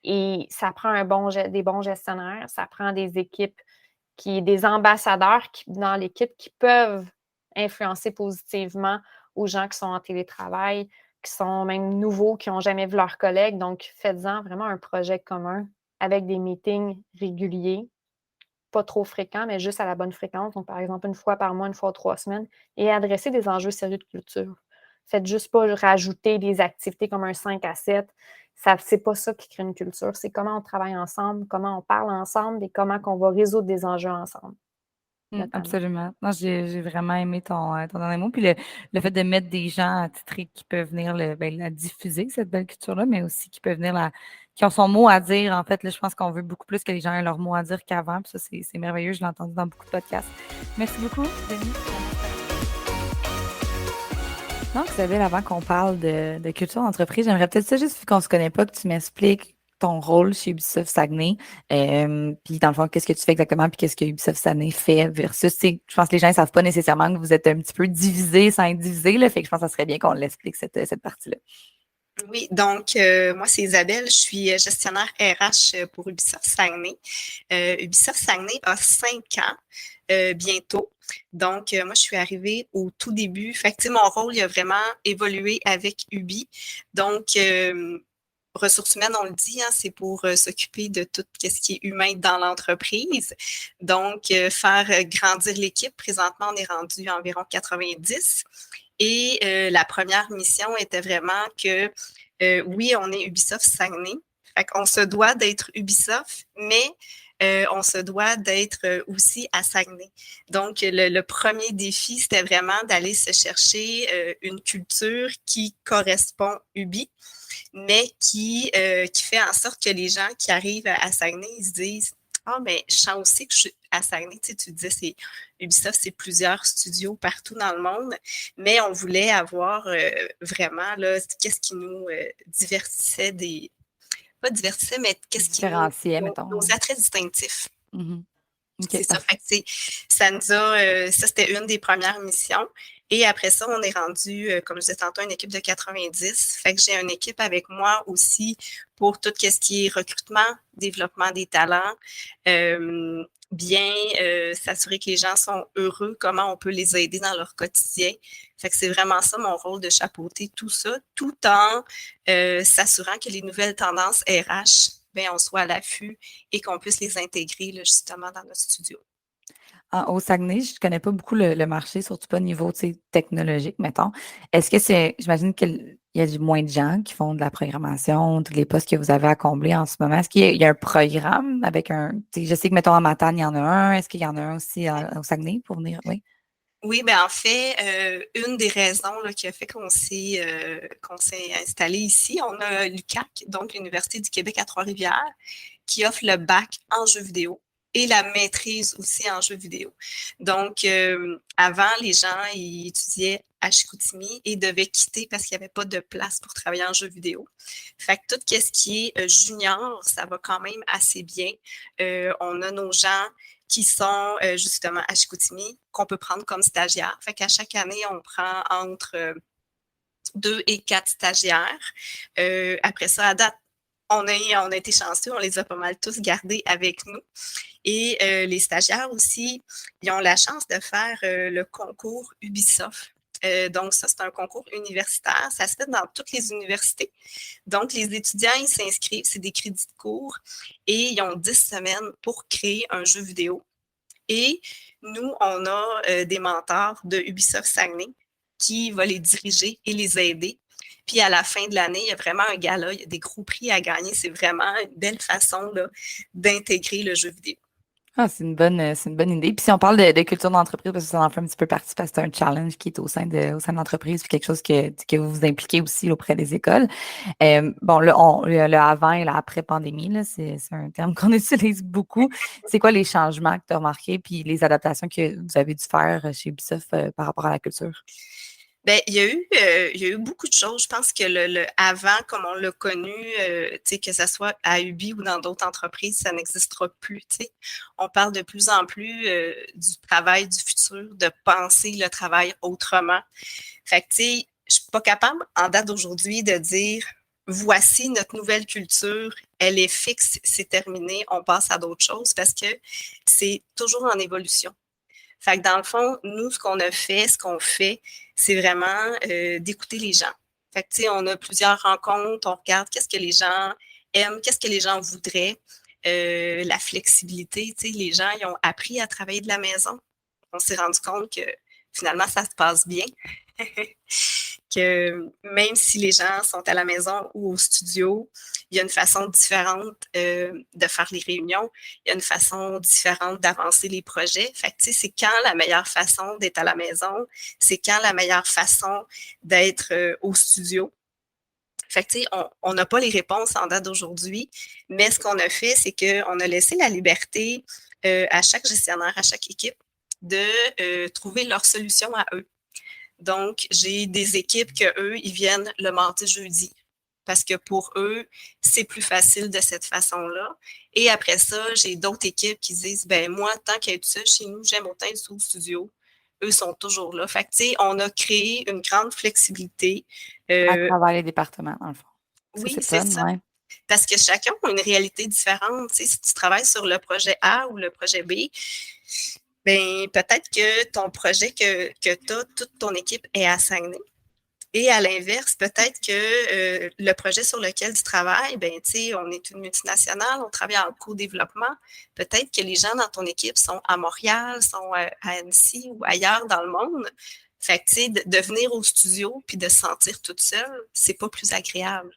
D: Et ça prend des bons gestionnaires, ça prend des équipes des ambassadeurs dans l'équipe qui peuvent influencer positivement aux gens qui sont en télétravail, qui sont même nouveaux, qui n'ont jamais vu leurs collègues. Donc, faites-en vraiment un projet commun avec des meetings réguliers, pas trop fréquents, mais juste à la bonne fréquence. Donc, par exemple, une fois par mois, une fois 3 semaines, et adresser des enjeux sérieux de culture. Faites juste pas rajouter des activités comme un 5 à 7. C'est pas ça qui crée une culture. C'est comment on travaille ensemble, comment on parle ensemble et comment on va résoudre des enjeux ensemble.
C: notamment.
A: Absolument. Non, j'ai vraiment aimé ton dernier mot. Puis le fait de mettre des gens attitrés qui peuvent venir la diffuser, cette belle culture-là, mais aussi qui peuvent venir qui ont son mot à dire. En fait, là, je pense qu'on veut beaucoup plus que les gens aient leur mot à dire qu'avant. Puis ça, c'est merveilleux. Je l'ai entendu dans beaucoup de podcasts. Merci beaucoup, Denis. Donc, Isabelle, avant qu'on parle de culture d'entreprise, j'aimerais peut-être ça, juste vu qu'on se connaît pas, que tu m'expliques ton rôle chez Ubisoft Saguenay. Puis dans le fond, qu'est-ce que tu fais exactement, puis qu'est-ce que Ubisoft Saguenay fait versus, je pense que les gens ne savent pas nécessairement que vous êtes un petit peu divisés sans être divisés, là, fait que je pense que ça serait bien qu'on l'explique, cette partie-là.
E: Oui, donc moi c'est Isabelle, je suis gestionnaire RH pour Ubisoft Saguenay. Ubisoft Saguenay a 5 ans bientôt. Donc moi je suis arrivée au tout début. Fait que mon rôle il a vraiment évolué avec Ubi. Donc ressources humaines, on le dit, hein, c'est pour s'occuper de tout ce qui est humain dans l'entreprise. Donc faire grandir l'équipe. Présentement, on est rendu à environ 90. Et la première mission était vraiment que, oui, on est Ubisoft Saguenay. Fait qu'on se doit d'être Ubisoft, mais on se doit d'être aussi à Saguenay. Donc, le premier défi, c'était vraiment d'aller se chercher une culture qui correspond Ubi, mais qui fait en sorte que les gens qui arrivent à Saguenay, ils se disent ah, mais je sens aussi que je suis à Saguenay. Tu sais, tu disais, Ubisoft, c'est plusieurs studios partout dans le monde, mais on voulait avoir vraiment, là, qu'est-ce qui nous divertissait pas divertissait, mais qu'est-ce qui
A: Différencier, mettons.
E: nos attraits distinctifs.
A: Mm-hmm.
E: Okay, c'est ça. Fait que, ça nous a, ça, c'était une des premières missions. Et après ça, on est rendu, comme je disais tantôt, une équipe de 90. Fait que j'ai une équipe avec moi aussi pour tout ce qui est recrutement, développement des talents, bien s'assurer que les gens sont heureux, comment on peut les aider dans leur quotidien. Fait que c'est vraiment ça mon rôle de chapeauter tout ça, tout en s'assurant que les nouvelles tendances RH, bien, on soit à l'affût et qu'on puisse les intégrer là, justement dans notre studio.
A: Au Saguenay, je ne connais pas beaucoup le marché, surtout pas au niveau technologique, mettons. Est-ce que j'imagine qu'il y a moins de gens qui font de la programmation, tous les postes que vous avez à combler en ce moment. Est-ce qu'il y a un programme avec je sais que, mettons, à Matane, il y en a un. Est-ce qu'il y en a un aussi au Saguenay pour venir? Oui.
E: Oui, bien en fait, une des raisons là, qui a fait qu'on s'est installé ici, on a l'UQAC, donc l'Université du Québec à Trois-Rivières, qui offre le bac en jeux vidéo et la maîtrise aussi en jeux vidéo. Donc, avant, les gens ils étudiaient à Chicoutimi et devaient quitter parce qu'il n'y avait pas de place pour travailler en jeux vidéo. Fait que tout ce qui est junior, ça va quand même assez bien. On a nos gens qui sont justement à Chicoutimi, qu'on peut prendre comme stagiaires. Fait qu'à chaque année, on prend entre 2 et 4 stagiaires. Après ça, à date, on a été chanceux, on les a pas mal tous gardés avec nous. Et les stagiaires aussi, ils ont la chance de faire le concours Ubisoft. Donc, ça, c'est un concours universitaire. Ça se fait dans toutes les universités. Donc, les étudiants, ils s'inscrivent, c'est des crédits de cours et ils ont 10 semaines pour créer un jeu vidéo. Et nous, on a des mentors de Ubisoft Saguenay qui vont les diriger et les aider. Puis à la fin de l'année, il y a vraiment un gala, il y a des gros prix à gagner. C'est vraiment une belle façon là, d'intégrer le jeu vidéo.
A: Ah, c'est une bonne idée. Puis si on parle de culture d'entreprise, parce que ça en fait un petit peu partie, parce que c'est un challenge qui est au sein de l'entreprise, puis quelque chose que vous vous impliquez aussi auprès des écoles. Bon, le avant et l'après pandémie, là, c'est un terme qu'on utilise beaucoup. C'est quoi les changements que tu as remarqués, puis les adaptations que vous avez dû faire chez Ubisoft par rapport à la culture?
E: Bien, il y a eu beaucoup de choses. Je pense que le avant, comme on l'a connu, que ce soit à Ubi ou dans d'autres entreprises, ça n'existera plus. T'sais. On parle de plus en plus du travail du futur, de penser le travail autrement. Fait que, tu sais, je suis pas capable, en date d'aujourd'hui, de dire voici notre nouvelle culture, elle est fixe, c'est terminé, on passe à d'autres choses parce que c'est toujours en évolution. Fait que dans le fond, nous, ce qu'on a fait, ce qu'on fait, c'est vraiment d'écouter les gens. Fait que, tu sais, on a plusieurs rencontres, on regarde qu'est-ce que les gens aiment, qu'est-ce que les gens voudraient, la flexibilité, tu sais, les gens, ils ont appris à travailler de la maison. On s'est rendu compte que finalement, ça se passe bien. que même si les gens sont à la maison ou au studio, il y a une façon différente de faire les réunions, il y a une façon différente d'avancer les projets. Fait que, tu sais, c'est quand la meilleure façon d'être à la maison, c'est quand la meilleure façon d'être au studio. Fait que, tu sais, on n'a pas les réponses en date d'aujourd'hui, mais ce qu'on a fait, c'est qu'on a laissé la liberté à chaque gestionnaire, à chaque équipe, de trouver leur solution à eux. Donc, j'ai des équipes qu'eux, ils viennent le mardi, jeudi, parce que pour eux, c'est plus facile de cette façon-là. Et après ça, j'ai d'autres équipes qui disent, ben moi, tant qu'être seul chez nous, j'aime autant être au studio. Eux sont toujours là. Fait que, tu sais, on a créé une grande flexibilité.
A: À travers les départements, dans le fond. Ça,
E: Oui,
A: c'est
E: c'est
A: fun,
E: ça.
A: ouais.
E: Parce que chacun a une réalité différente. Tu sais, si tu travailles sur le projet A ou le projet B, ben peut-être que ton projet que tu as, toute ton équipe est à Saguenay. Et à l'inverse, peut-être que le projet sur lequel tu travailles, ben tu sais, on est une multinationale, on travaille en co-développement. Peut-être que les gens dans ton équipe sont à Montréal, sont à Annecy ou ailleurs dans le monde. Fait que, tu sais, de venir au studio puis de se sentir toute seule, c'est pas plus agréable.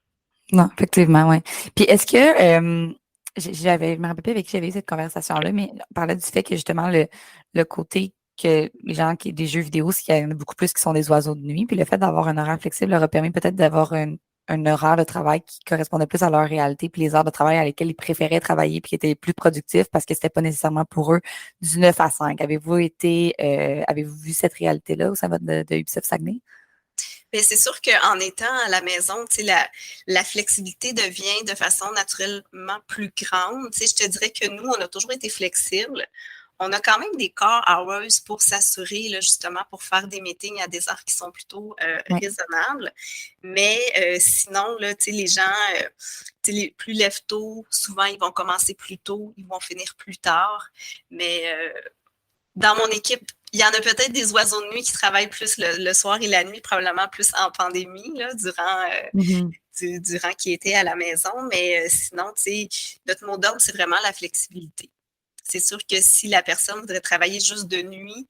A: Non, effectivement, oui. Puis est-ce que je me rappelle plus avec qui j'avais eu cette conversation-là, mais on parlait du fait que justement le côté que les gens qui des jeux vidéo, c'est qu'il y en a beaucoup plus qui sont des oiseaux de nuit. Puis le fait d'avoir un horaire flexible leur a permis peut-être d'avoir un horaire de travail qui correspondait plus à leur réalité, puis les heures de travail à lesquelles ils préféraient travailler, puis qui étaient plus productifs parce que c'était pas nécessairement pour eux du 9 à 5. Avez-vous vu cette réalité-là au sein de Ubisoft Saguenay?
E: Mais c'est sûr qu'en étant à la maison, tu sais, la flexibilité devient de façon naturellement plus grande. Tu sais, je te dirais que nous, on a toujours été flexibles. On a quand même des core hours pour s'assurer, là, justement, pour faire des meetings à des heures qui sont plutôt
A: Oui.
E: raisonnables. Mais sinon, là, tu sais, les gens, tu sais, les plus lève-tôt, souvent, ils vont commencer plus tôt, ils vont finir plus tard. Mais dans mon équipe, il y en a peut-être des oiseaux de nuit qui travaillent plus le soir et la nuit, probablement plus en pandémie, là, durant qu'ils étaient à la maison. Mais sinon, tu sais, notre mot d'ordre, c'est vraiment la flexibilité. C'est sûr que si la personne voudrait travailler juste de nuit,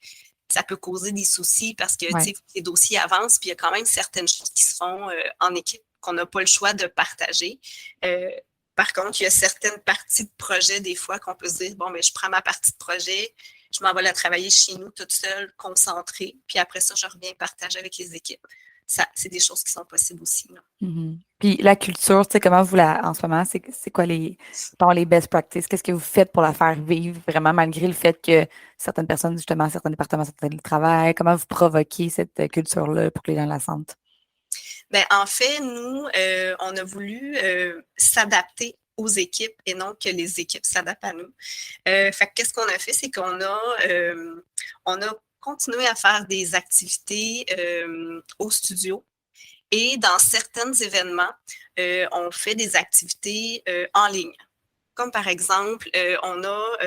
E: ça peut causer des soucis parce que, tu sais, les dossiers avancent, puis il y a quand même certaines choses qui se font en équipe qu'on n'a pas le choix de partager. Par contre, il y a certaines parties de projet, des fois, qu'on peut se dire, bon, mais je prends ma partie de projet, je m'en vais la travailler chez nous toute seule, concentrée, puis après ça, je reviens partager avec les équipes. Ça, c'est des choses qui sont possibles aussi. Là.
A: Puis la culture, tu sais, comment vous en ce moment, c'est quoi les best practices? Qu'est-ce que vous faites pour la faire vivre vraiment malgré le fait que certaines personnes, justement, certains départements, certains télétravail? Comment vous provoquez cette culture-là pour que les gens la sentent?
E: Ben, en fait, nous, on a voulu s'adapter aux équipes et non que les équipes s'adaptent à nous. Fait que qu'est-ce qu'on a fait, c'est on a continué à faire des activités au studio et dans certains événements, on fait des activités en ligne. Comme par exemple, on a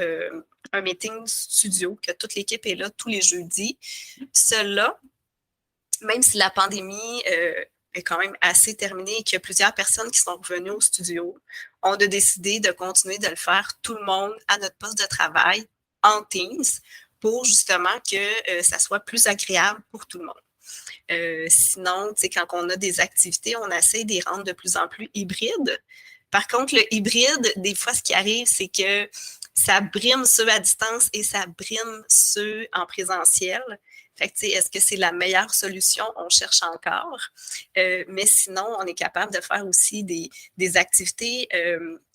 E: un meeting studio que toute l'équipe est là tous les jeudis. Cela, même si la pandémie est quand même assez terminée et qu'il y a plusieurs personnes qui sont revenues au studio, on a décidé de continuer de le faire tout le monde à notre poste de travail en Teams pour justement que ça soit plus agréable pour tout le monde. Sinon, tu sais, quand on a des activités, on essaie de les rendre de plus en plus hybrides. Par contre, le hybride, des fois, ce qui arrive, c'est que ça brime ceux à distance et ça brime ceux en présentiel. Fait que, tu sais, est-ce que c'est la meilleure solution? On cherche encore. Mais sinon, on est capable de faire aussi des activités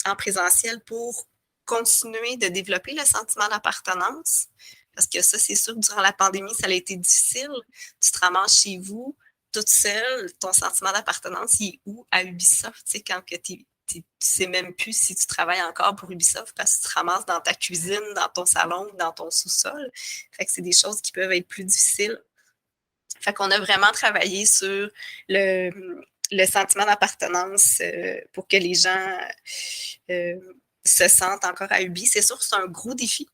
E: en présentiel pour continuer de développer le sentiment d'appartenance. Parce que ça, c'est sûr que durant la pandémie, ça a été difficile. Tu te ramasses chez vous, toute seule, ton sentiment d'appartenance, il est où à Ubisoft? Tu sais, quand tu ne sais même plus si tu travailles encore pour Ubisoft parce que tu te ramasses dans ta cuisine, dans ton salon, dans ton sous-sol. Fait que c'est des choses qui peuvent être plus difficiles. Fait qu'on a vraiment travaillé sur le sentiment d'appartenance pour que les gens se sentent encore à Ubi. C'est sûr que c'est un gros défi.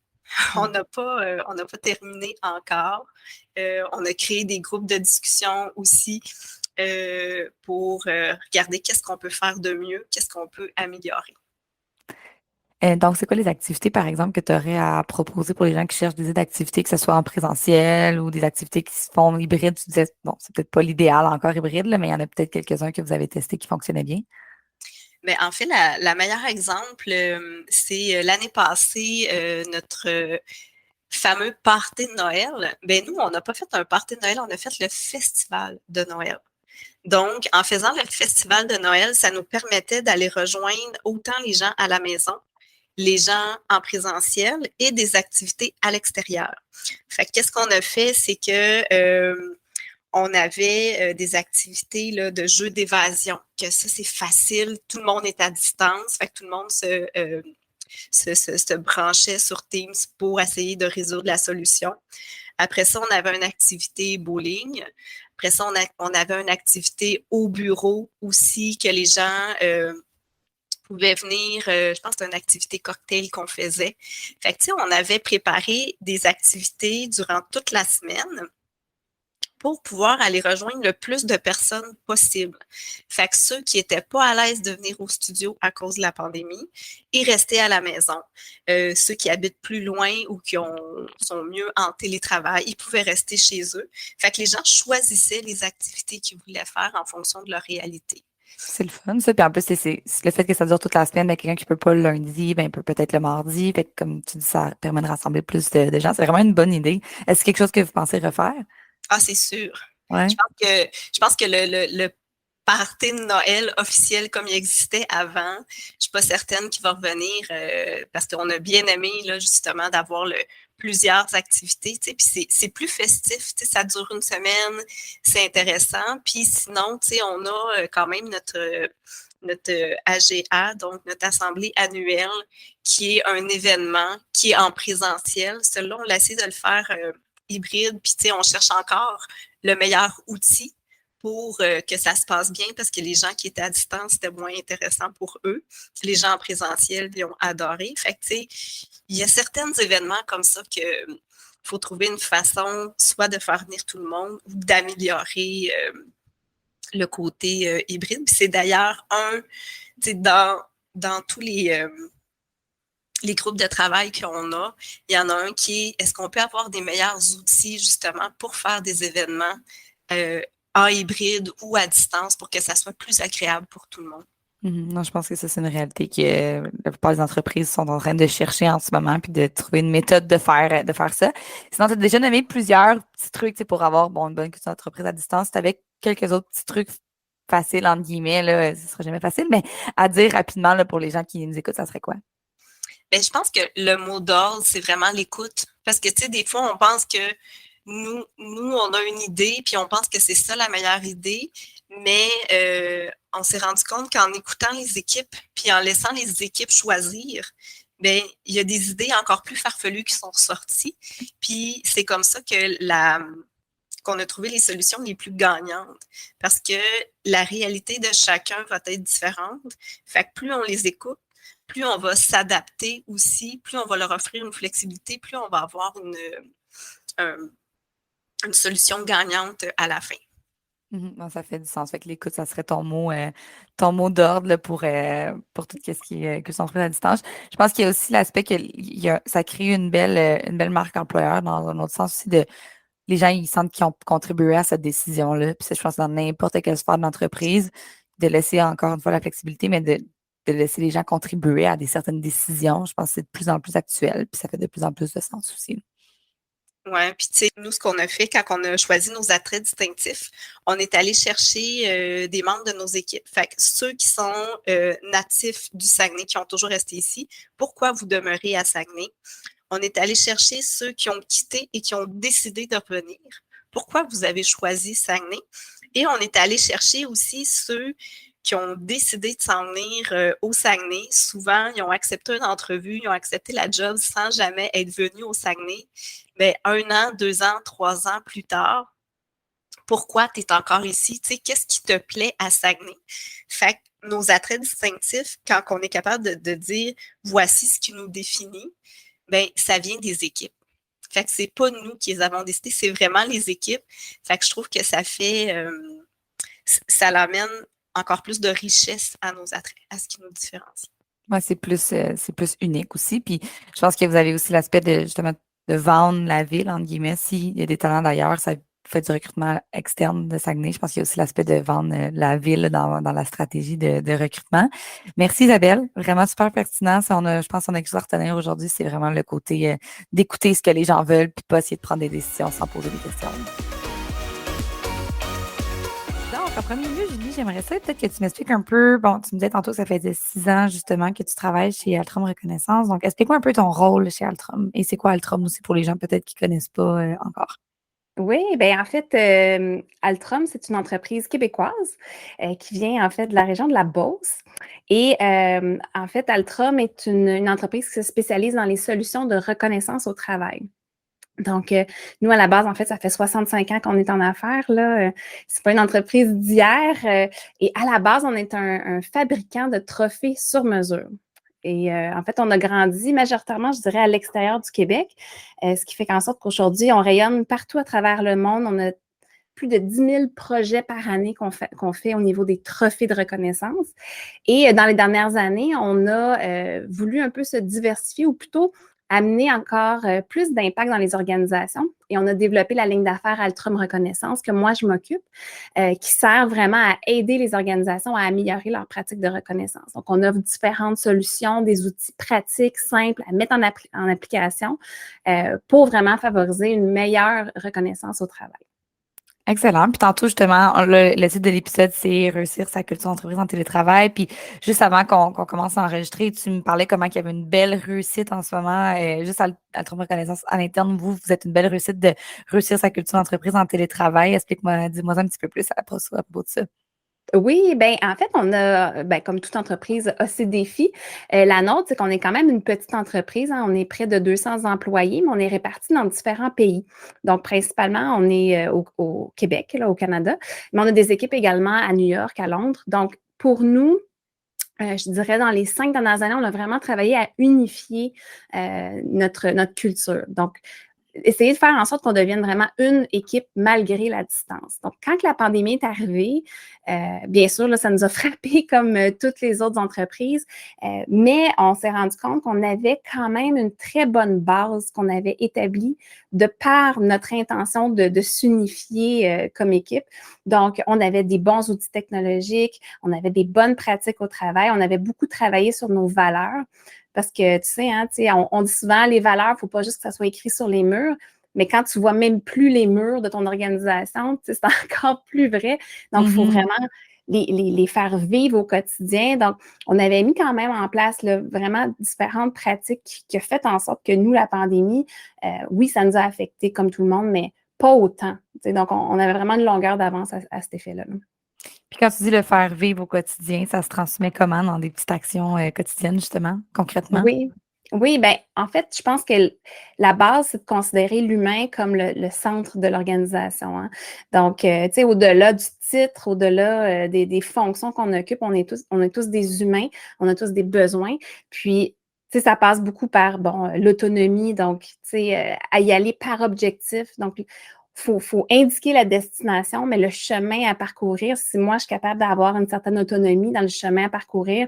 E: On n'a pas terminé encore. On a créé des groupes de discussion aussi pour regarder qu'est-ce qu'on peut faire de mieux, qu'est-ce qu'on peut améliorer.
A: Donc, c'est quoi les activités, par exemple, que tu aurais à proposer pour les gens qui cherchent des activités, que ce soit en présentiel ou des activités qui se font hybrides? Tu disais, bon, c'est peut-être pas l'idéal encore hybride, là, mais il y en a peut-être quelques-uns que vous avez testés qui fonctionnaient bien.
E: Mais en fait, la meilleure exemple, c'est l'année passée, notre fameux party de Noël. Ben nous, on n'a pas fait un party de Noël, on a fait le festival de Noël. Donc, en faisant le festival de Noël, ça nous permettait d'aller rejoindre autant les gens à la maison, les gens en présentiel et des activités à l'extérieur. Fait que qu'est-ce qu'on a fait, c'est que on avait des activités là, de jeux d'évasion, que ça, c'est facile, tout le monde est à distance, fait que tout le monde se branchait sur Teams pour essayer de résoudre la solution. Après ça, on avait une activité bowling. Après ça, on avait une activité au bureau aussi que les gens pouvaient venir. Je pense que c'était une activité cocktail qu'on faisait. Fait que, tu sais, on avait préparé des activités durant toute la semaine pour pouvoir aller rejoindre le plus de personnes possible. Fait que ceux qui n'étaient pas à l'aise de venir au studio à cause de la pandémie, ils restaient à la maison. Ceux qui habitent plus loin ou sont mieux en télétravail, ils pouvaient rester chez eux. Fait que les gens choisissaient les activités qu'ils voulaient faire en fonction de leur réalité.
A: C'est le fun, ça. Puis en plus, c'est le fait que ça dure toute la semaine, ben, quelqu'un qui peut pas le lundi, ben, il peut peut-être le mardi. Fait que, comme tu dis, ça permet de rassembler plus de gens. C'est vraiment une bonne idée. Est-ce que c'est quelque chose que vous pensez refaire?
E: Ah, c'est sûr.
A: Ouais.
E: Je pense que le party de Noël officiel comme il existait avant, je ne suis pas certaine qu'il va revenir parce qu'on a bien aimé là, justement d'avoir plusieurs activités. Puis c'est plus festif, ça dure une semaine, c'est intéressant. Puis sinon, on a quand même notre AGA, donc notre assemblée annuelle, qui est un événement qui est en présentiel. Celui-là, on essaie de le faire hybride, puis on cherche encore le meilleur outil pour que ça se passe bien parce que les gens qui étaient à distance, c'était moins intéressant pour eux. Les gens en présentiel, ils ont adoré. Fait que, tu sais, il y a certains événements comme ça que faut trouver une façon soit de faire venir tout le monde ou d'améliorer le côté hybride. Puis c'est d'ailleurs tu sais, dans tous les groupes de travail qu'on a, il y en a un qui est, est-ce qu'on peut avoir des meilleurs outils justement pour faire des événements en hybride ou à distance pour que ça soit plus agréable pour tout le monde?
A: Non, je pense que ça, c'est une réalité que la plupart des entreprises sont en train de chercher en ce moment puis de trouver une méthode de faire ça. Sinon, tu as déjà nommé plusieurs petits trucs, tu sais, pour avoir une bonne culture d'entreprise à distance. Tu avais quelques autres petits trucs faciles, entre guillemets, là, ce sera jamais facile, mais à dire rapidement là, pour les gens qui nous écoutent, ça serait quoi?
E: Bien, je pense que le mot d'ordre, c'est vraiment l'écoute. Parce que, tu sais, des fois, on pense que nous, on a une idée, puis on pense que c'est ça la meilleure idée, mais on s'est rendu compte qu'en écoutant les équipes, puis en laissant les équipes choisir, bien, il y a des idées encore plus farfelues qui sont sorties. Puis c'est comme ça qu'on a trouvé les solutions les plus gagnantes. Parce que la réalité de chacun va être différente. Fait que plus on les écoute, plus on va s'adapter aussi, plus on va leur offrir une flexibilité, plus on va avoir une solution gagnante à la fin.
A: Non, ça fait du sens. Fait que l'écoute, ça serait ton mot d'ordre là, pour tout ce qui est culture d'entreprise à distance. Je pense qu'il y a aussi l'aspect que ça crée une belle marque employeur dans un autre sens aussi de les gens, ils sentent qu'ils ont contribué à cette décision-là. Puis ça, je pense dans n'importe quelle sphère de l'entreprise, de laisser encore une fois la flexibilité, mais de laisser les gens contribuer à certaines décisions. Je pense que c'est de plus en plus actuel, puis ça fait de plus en plus de sens aussi.
E: Oui, puis tu sais, nous, ce qu'on a fait quand on a choisi nos attraits distinctifs, on est allé chercher des membres de nos équipes. Fait que ceux qui sont natifs du Saguenay, qui ont toujours resté ici, pourquoi vous demeurez à Saguenay? On est allé chercher ceux qui ont quitté et qui ont décidé de revenir. Pourquoi vous avez choisi Saguenay? Et on est allé chercher aussi ceux qui ont décidé de s'en venir au Saguenay. Souvent, ils ont accepté une entrevue, ils ont accepté la job sans jamais être venus au Saguenay. Mais 1 an, 2 ans, 3 ans plus tard, pourquoi tu es encore ici? Tu sais, qu'est-ce qui te plaît à Saguenay? Fait que nos attraits distinctifs, quand on est capable de dire voici ce qui nous définit, bien, ça vient des équipes. Fait que c'est pas nous qui les avons décidés, c'est vraiment les équipes. Fait que je trouve que ça l'amène encore plus de richesse à nos attraits, à ce qui nous différencie.
A: Ouais, c'est plus unique aussi. Puis je pense que vous avez aussi l'aspect de justement de vendre la ville, entre guillemets. S'il y a des talents d'ailleurs, ça fait du recrutement externe de Saguenay. Je pense qu'il y a aussi l'aspect de vendre la ville dans la stratégie de recrutement. Merci Isabelle, vraiment super pertinent. Ça, je pense qu'on a quelque chose à retenir aujourd'hui, c'est vraiment le côté d'écouter ce que les gens veulent, puis pas essayer de prendre des décisions sans poser des questions. Donc, en premier lieu, Julie, j'aimerais ça peut-être que tu m'expliques un peu. Bon, tu me disais tantôt que ça faisait 6 ans justement que tu travailles chez Altrum Reconnaissance. Donc, explique-moi un peu ton rôle chez Altrum. Et c'est quoi Altrum aussi pour les gens peut-être qui ne connaissent pas encore?
F: Oui, bien en fait, Altrum, c'est une entreprise québécoise qui vient en fait de la région de la Beauce. Et en fait, Altrum est une entreprise qui se spécialise dans les solutions de reconnaissance au travail. Donc, nous, à la base, en fait, ça fait 65 ans qu'on est en affaires, là. C'est pas une entreprise d'hier. Et à la base, on est un fabricant de trophées sur mesure. Et en fait, on a grandi majoritairement, je dirais, à l'extérieur du Québec, ce qui fait qu'en sorte qu'aujourd'hui, on rayonne partout à travers le monde. On a plus de 10 000 projets par année qu'on fait au niveau des trophées de reconnaissance. Et dans les dernières années, on a voulu un peu se diversifier ou plutôt amener encore plus d'impact dans les organisations. Et on a développé la ligne d'affaires Altrum Reconnaissance que moi, je m'occupe, qui sert vraiment à aider les organisations à améliorer leurs pratiques de reconnaissance. Donc, on offre différentes solutions, des outils pratiques, simples à mettre en application pour vraiment favoriser une meilleure reconnaissance au travail.
A: Excellent. Puis tantôt, justement, le titre de l'épisode, c'est Réussir sa culture d'entreprise en télétravail. Puis juste avant qu'on commence à enregistrer, tu me parlais comment il y avait une belle réussite en ce moment, juste à Altrum Reconnaissance à l'interne. Vous êtes une belle réussite de réussir sa culture d'entreprise en télétravail. Explique-moi, dis-moi un petit peu plus à propos de ça.
F: Oui, bien, en fait, on a, comme toute entreprise, a ses défis. La nôtre, c'est qu'on est quand même une petite entreprise, hein. On est près de 200 employés, mais on est répartis dans différents pays. Donc, principalement, on est au Québec, là, au Canada, mais on a des équipes également à New York, à Londres. Donc, pour nous, je dirais dans les 5 dernières années, on a vraiment travaillé à unifier notre culture. Donc, essayer de faire en sorte qu'on devienne vraiment une équipe malgré la distance. Donc, quand la pandémie est arrivée, bien sûr, là, ça nous a frappé comme toutes les autres entreprises, mais on s'est rendu compte qu'on avait quand même une très bonne base qu'on avait établie de par notre intention de s'unifier comme équipe. Donc, on avait des bons outils technologiques, on avait des bonnes pratiques au travail, on avait beaucoup travaillé sur nos valeurs. Parce que, tu sais, hein, on dit souvent, les valeurs, il ne faut pas juste que ça soit écrit sur les murs, mais quand tu ne vois même plus les murs de ton organisation, c'est encore plus vrai. Donc, il faut vraiment les faire vivre au quotidien. Donc, on avait mis quand même en place là, vraiment différentes pratiques qui ont fait en sorte que nous, la pandémie, oui, ça nous a affectés comme tout le monde, mais pas autant. Donc, on avait vraiment une longueur d'avance à cet effet-là.
A: Puis quand tu dis le faire vivre au quotidien, ça se transmet comment dans des petites actions quotidiennes, justement, concrètement?
F: Oui. Oui, bien, en fait, je pense que la base, c'est de considérer l'humain comme le centre de l'organisation, hein. Donc, tu sais, au-delà du titre, au-delà des fonctions qu'on occupe, on est tous des humains, on a tous des besoins. Puis, tu sais, ça passe beaucoup par, bon, l'autonomie, donc, tu sais, à y aller par objectif. Donc, faut indiquer la destination, mais le chemin à parcourir, si moi, je suis capable d'avoir une certaine autonomie dans le chemin à parcourir,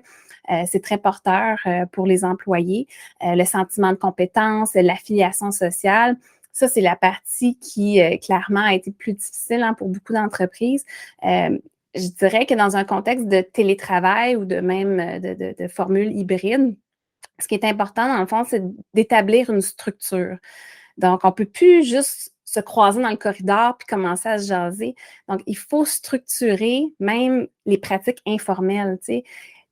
F: c'est très porteur pour les employés. Le sentiment de compétence, l'affiliation sociale, ça, c'est la partie qui, clairement, a été plus difficile hein, pour beaucoup d'entreprises. Je dirais que dans un contexte de télétravail ou de même de formule hybride, ce qui est important, dans le fond, c'est d'établir une structure. Donc, on ne peut plus juste se croiser dans le corridor puis commencer à se jaser. Donc, il faut structurer même les pratiques informelles, tu sais.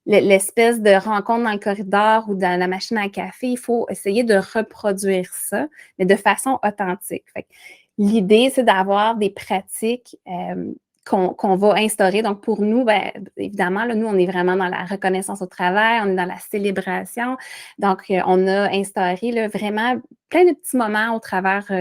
F: L'espèce de rencontre dans le corridor ou dans la machine à café, il faut essayer de reproduire ça, mais de façon authentique. L'idée, c'est d'avoir des pratiques qu'on va instaurer. Donc, pour nous, bien, évidemment, là, nous, on est vraiment dans la reconnaissance au travail, on est dans la célébration. Donc, on a instauré là, vraiment plein de petits moments au travers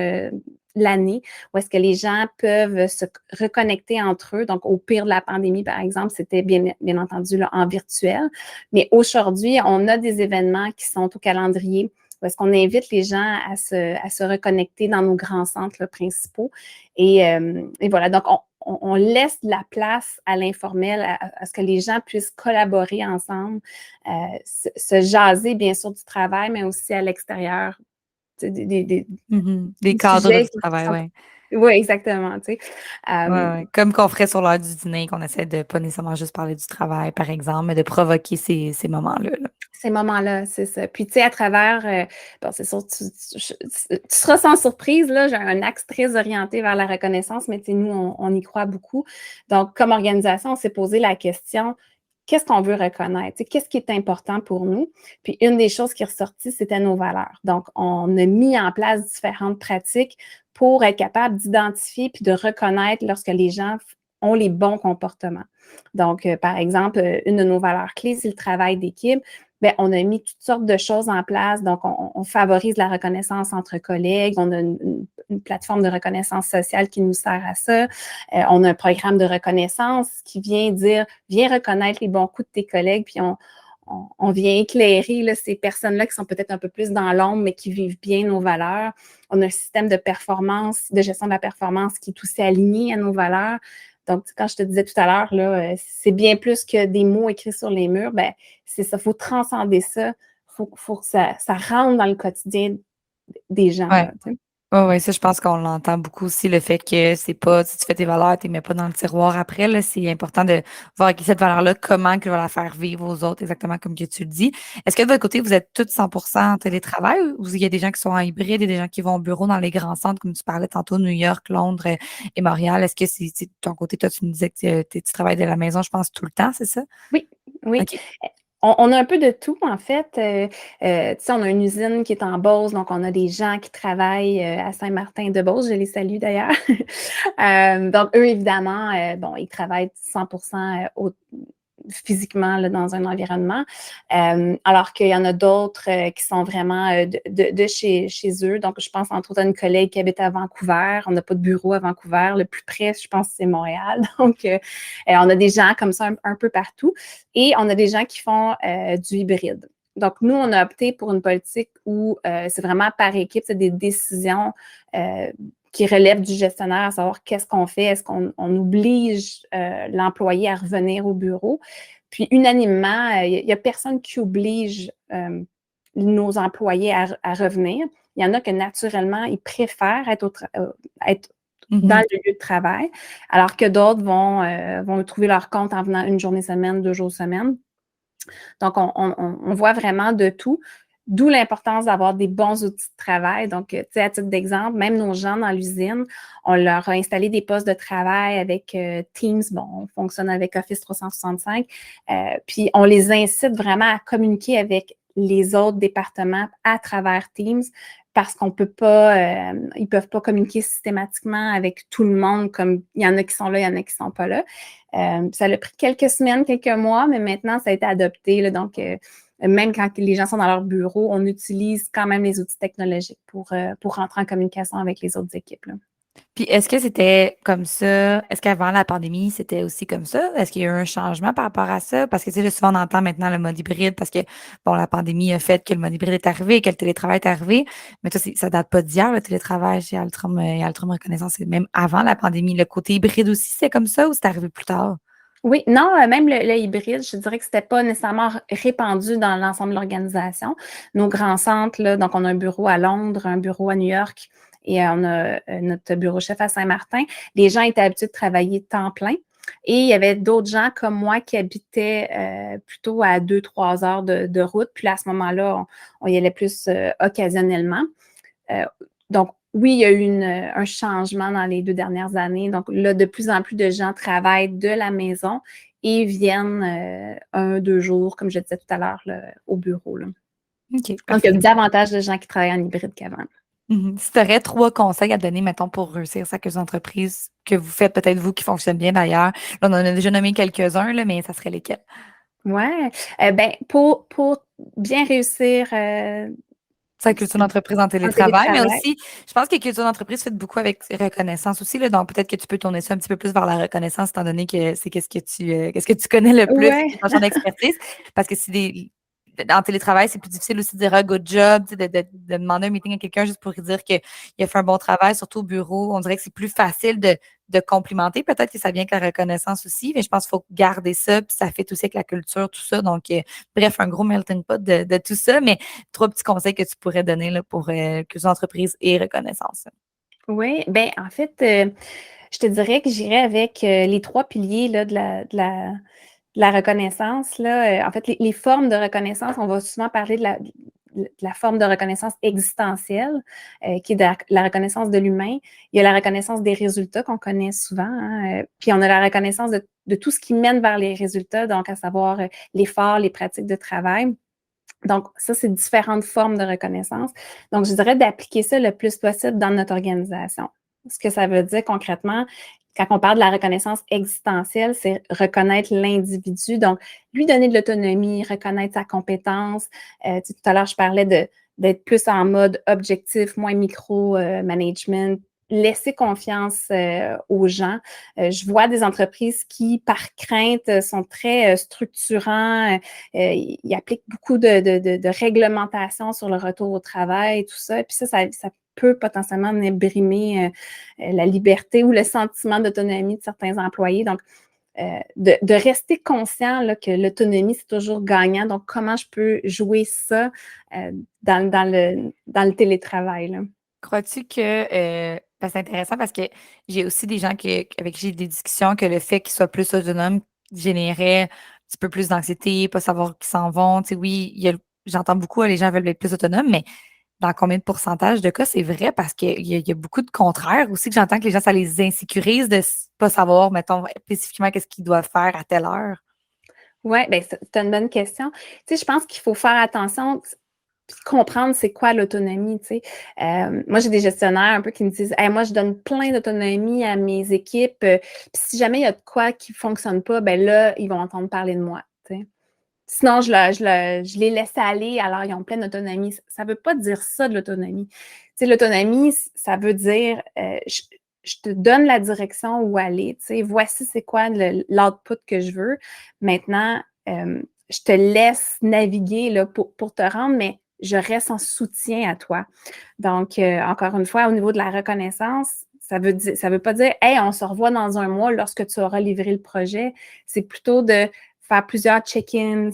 F: l'année où est-ce que les gens peuvent se reconnecter entre eux. Donc, au pire de la pandémie, par exemple, c'était bien entendu là, en virtuel. Mais aujourd'hui, on a des événements qui sont au calendrier où est-ce qu'on invite les gens à se reconnecter dans nos grands centres là, principaux. Et voilà, donc on laisse de la place à l'informel, à ce que les gens puissent collaborer ensemble, se jaser, bien sûr, du travail, mais aussi à l'extérieur, des
A: Des cadres
F: sujets
A: du
F: qui
A: travail,
F: sont...
A: oui.
F: Oui, exactement, tu sais.
A: Ouais. Comme qu'on ferait sur l'heure du dîner, qu'on essaie de pas nécessairement juste parler du travail, par exemple, mais de provoquer ces moments-là. Là.
F: Ces moments-là, c'est ça. Puis, tu sais, à travers, bon, c'est sûr, tu seras sans surprise, là, j'ai un axe très orienté vers la reconnaissance, mais tu sais, nous, on y croit beaucoup. Donc, comme organisation, on s'est posé la question, qu'est-ce qu'on veut reconnaître? Tu sais, qu'est-ce qui est important pour nous? Puis, une des choses qui est ressortie, c'était nos valeurs. Donc, on a mis en place différentes pratiques pour être capable d'identifier puis de reconnaître lorsque les gens ont les bons comportements. Donc, par exemple, une de nos valeurs clés, c'est le travail d'équipe. Bien, on a mis toutes sortes de choses en place. Donc, on favorise la reconnaissance entre collègues. On a une plateforme de reconnaissance sociale qui nous sert à ça. On a un programme de reconnaissance qui vient dire, viens reconnaître les bons coups de tes collègues, puis on vient éclairer là, ces personnes-là qui sont peut-être un peu plus dans l'ombre, mais qui vivent bien nos valeurs. On a un système de performance, de gestion de la performance qui est aussi aligné à nos valeurs. Donc, quand je te disais tout à l'heure, là, c'est bien plus que des mots écrits sur les murs, ben, c'est ça, il faut transcender ça, il faut que ça rentre dans le quotidien des gens.
A: Ouais.
F: Là, tu sais.
A: Oui, ça, je pense qu'on l'entend beaucoup aussi, le fait que c'est pas, si tu fais tes valeurs, tu les mets pas dans le tiroir après, là, c'est important de voir avec cette valeur-là, comment tu vas la faire vivre aux autres, exactement comme que tu le dis. Est-ce que de votre côté, vous êtes tous 100% en télétravail ou il y a des gens qui sont en hybride et des gens qui vont au bureau dans les grands centres, comme tu parlais tantôt, New York, Londres et Montréal? Est-ce que c'est de ton côté, toi, tu me disais que tu travailles de la maison, je pense, tout le temps, c'est ça?
F: Oui, oui.
A: OK.
F: On a un peu de tout, en fait. Tu sais, on a une usine qui est en Beauce, donc on a des gens qui travaillent à Saint-Martin-de-Beauce. Je les salue d'ailleurs. Donc, eux, évidemment, bon, ils travaillent 100% physiquement là, dans un environnement, alors qu'il y en a d'autres qui sont vraiment de chez eux. Donc, je pense entre autres à une collègue qui habite à Vancouver. On n'a pas de bureau à Vancouver. Le plus près, je pense, c'est Montréal. Donc, on a des gens comme ça un peu partout. Et on a des gens qui font du hybride. Donc, nous, on a opté pour une politique où c'est vraiment par équipe, c'est des décisions qui relèvent du gestionnaire, à savoir qu'est-ce qu'on fait, est-ce qu'on oblige l'employé à revenir au bureau. Puis, unanimement, il n'y a personne qui oblige nos employés à revenir. Il y en a que, naturellement, ils préfèrent être dans le lieu de travail, alors que d'autres vont trouver leur compte en venant une journée semaine, 2 jours semaine. Donc, on voit vraiment de tout, d'où l'importance d'avoir des bons outils de travail. Donc, tu sais, à titre d'exemple, même nos gens dans l'usine, on leur a installé des postes de travail avec Teams. Bon, on fonctionne avec Office 365. Puis, on les incite vraiment à communiquer avec les autres départements à travers Teams parce qu'on peut pas, ils peuvent pas communiquer systématiquement avec tout le monde, comme il y en a qui sont là, il y en a qui sont pas là. Ça a pris quelques semaines, quelques mois, mais maintenant, ça a été adopté. Là, donc, même quand les gens sont dans leur bureau, on utilise quand même les outils technologiques pour rentrer en communication avec les autres équipes. Là.
A: Puis est-ce que c'était comme ça? Est-ce qu'avant la pandémie, c'était aussi comme ça? Est-ce qu'il y a eu un changement par rapport à ça? Parce que tu sais, souvent on entend maintenant le mode hybride parce que bon, la pandémie a fait que le mode hybride est arrivé, que le télétravail est arrivé. Mais toi, ça date pas d'hier, le télétravail chez Altrum et Altrum Reconnaissance, c'est même avant la pandémie. Le côté hybride aussi, c'est comme ça ou c'est arrivé plus tard?
F: Oui, non, même le hybride, je dirais que c'était pas nécessairement répandu dans l'ensemble de l'organisation. Nos grands centres, là, donc on a un bureau à Londres, un bureau à New York et on a notre bureau chef à Saint-Martin. Les gens étaient habitués de travailler temps plein. Et il y avait d'autres gens comme moi qui habitaient plutôt à 2-3 heures de route. Puis là, à ce moment-là, on y allait plus occasionnellement. Donc, oui, il y a eu un changement dans les 2 dernières années. Donc là, de plus en plus de gens travaillent de la maison et viennent 1-2 jours, comme je disais tout à l'heure, au bureau. Là.
A: OK,
F: Donc,
A: parfait.
F: il y a davantage de gens qui travaillent en hybride qu'avant.
A: Si tu aurais 3 conseils à donner, mettons, pour réussir sa cause d'entreprise que vous faites, peut-être vous qui fonctionne bien d'ailleurs. Là, on en a déjà nommé quelques-uns, là, mais ça serait lesquels?
F: Oui. Ben, pour bien réussir
A: Sa culture d'entreprise en
F: en
A: télétravail, mais
F: télétravail,
A: aussi, je pense que culture d'entreprise fait beaucoup avec reconnaissance aussi, là, donc peut-être que tu peux tourner ça un petit peu plus vers la reconnaissance, étant donné que c'est qu'est-ce que tu connais le plus,
F: ouais.
A: c'est ton champ d'expertise, parce que en télétravail, c'est plus difficile aussi de dire « good job », de demander un meeting à quelqu'un juste pour lui dire qu'il a fait un bon travail, surtout au bureau. On dirait que c'est plus facile de complimenter. Peut-être que ça vient avec la reconnaissance aussi, mais je pense qu'il faut garder ça, puis ça fait aussi avec la culture, tout ça. Donc, bref, un gros melting pot de tout ça, mais 3 petits conseils que tu pourrais donner là, pour que les entreprises aient reconnaissance.
F: Oui, bien, en fait, je te dirais que j'irais avec les 3 piliers là, de la reconnaissance. Là. En fait, les formes de reconnaissance, on va souvent parler de la forme de reconnaissance existentielle, qui est de la reconnaissance de l'humain. Il y a la reconnaissance des résultats qu'on connaît souvent, hein, puis on a la reconnaissance de tout ce qui mène vers les résultats, donc à savoir l'effort, les pratiques de travail. Donc, ça, c'est différentes formes de reconnaissance. Donc, je dirais d'appliquer ça le plus possible dans notre organisation. Ce que ça veut dire concrètement, quand on parle de la reconnaissance existentielle, c'est reconnaître l'individu. Donc, lui donner de l'autonomie, reconnaître sa compétence. Tout à l'heure, je parlais d'être plus en mode objectif, moins micro-management, laisser confiance aux gens. Je vois des entreprises qui, par crainte, sont très structurants. Ils appliquent beaucoup de réglementations sur le retour au travail et tout ça. Et puis ça peut potentiellement venir brimer la liberté ou le sentiment d'autonomie de certains employés. Donc, de rester conscient là, que l'autonomie, c'est toujours gagnant. Donc, comment je peux jouer ça dans le télétravail, là?
A: Crois-tu que c'est intéressant parce que j'ai aussi des gens avec qui j'ai des discussions que le fait qu'ils soient plus autonomes générait un petit peu plus d'anxiété, pas savoir qui s'en vont. Tu sais, oui, j'entends beaucoup, les gens veulent être plus autonomes, mais dans combien de pourcentage de cas c'est vrai? Parce qu'il y a beaucoup de contraires aussi que j'entends que les gens, ça les insécurise de pas savoir, mettons, spécifiquement qu'est-ce qu'ils doivent faire à telle heure.
F: Oui, bien, c'est une bonne question. Tu sais, je pense qu'il faut faire attention, puis comprendre c'est quoi l'autonomie, tu sais. Moi, j'ai des gestionnaires un peu qui me disent hey, « moi, je donne plein d'autonomie à mes équipes, puis si jamais il y a de quoi qui ne fonctionne pas, ben là, ils vont entendre parler de moi, tu sais. Sinon, je les laisse aller, alors ils ont plein d'autonomie. » Ça ne veut pas dire ça de l'autonomie. Tu sais, l'autonomie, ça veut dire je te donne la direction où aller, tu sais, voici c'est quoi l'output que je veux. Maintenant, je te laisse naviguer là, pour te rendre, mais je reste en soutien à toi. Donc, encore une fois, au niveau de la reconnaissance, ça veut pas dire hey, on se revoit dans un mois lorsque tu auras livré le projet. C'est plutôt de faire plusieurs check-ins,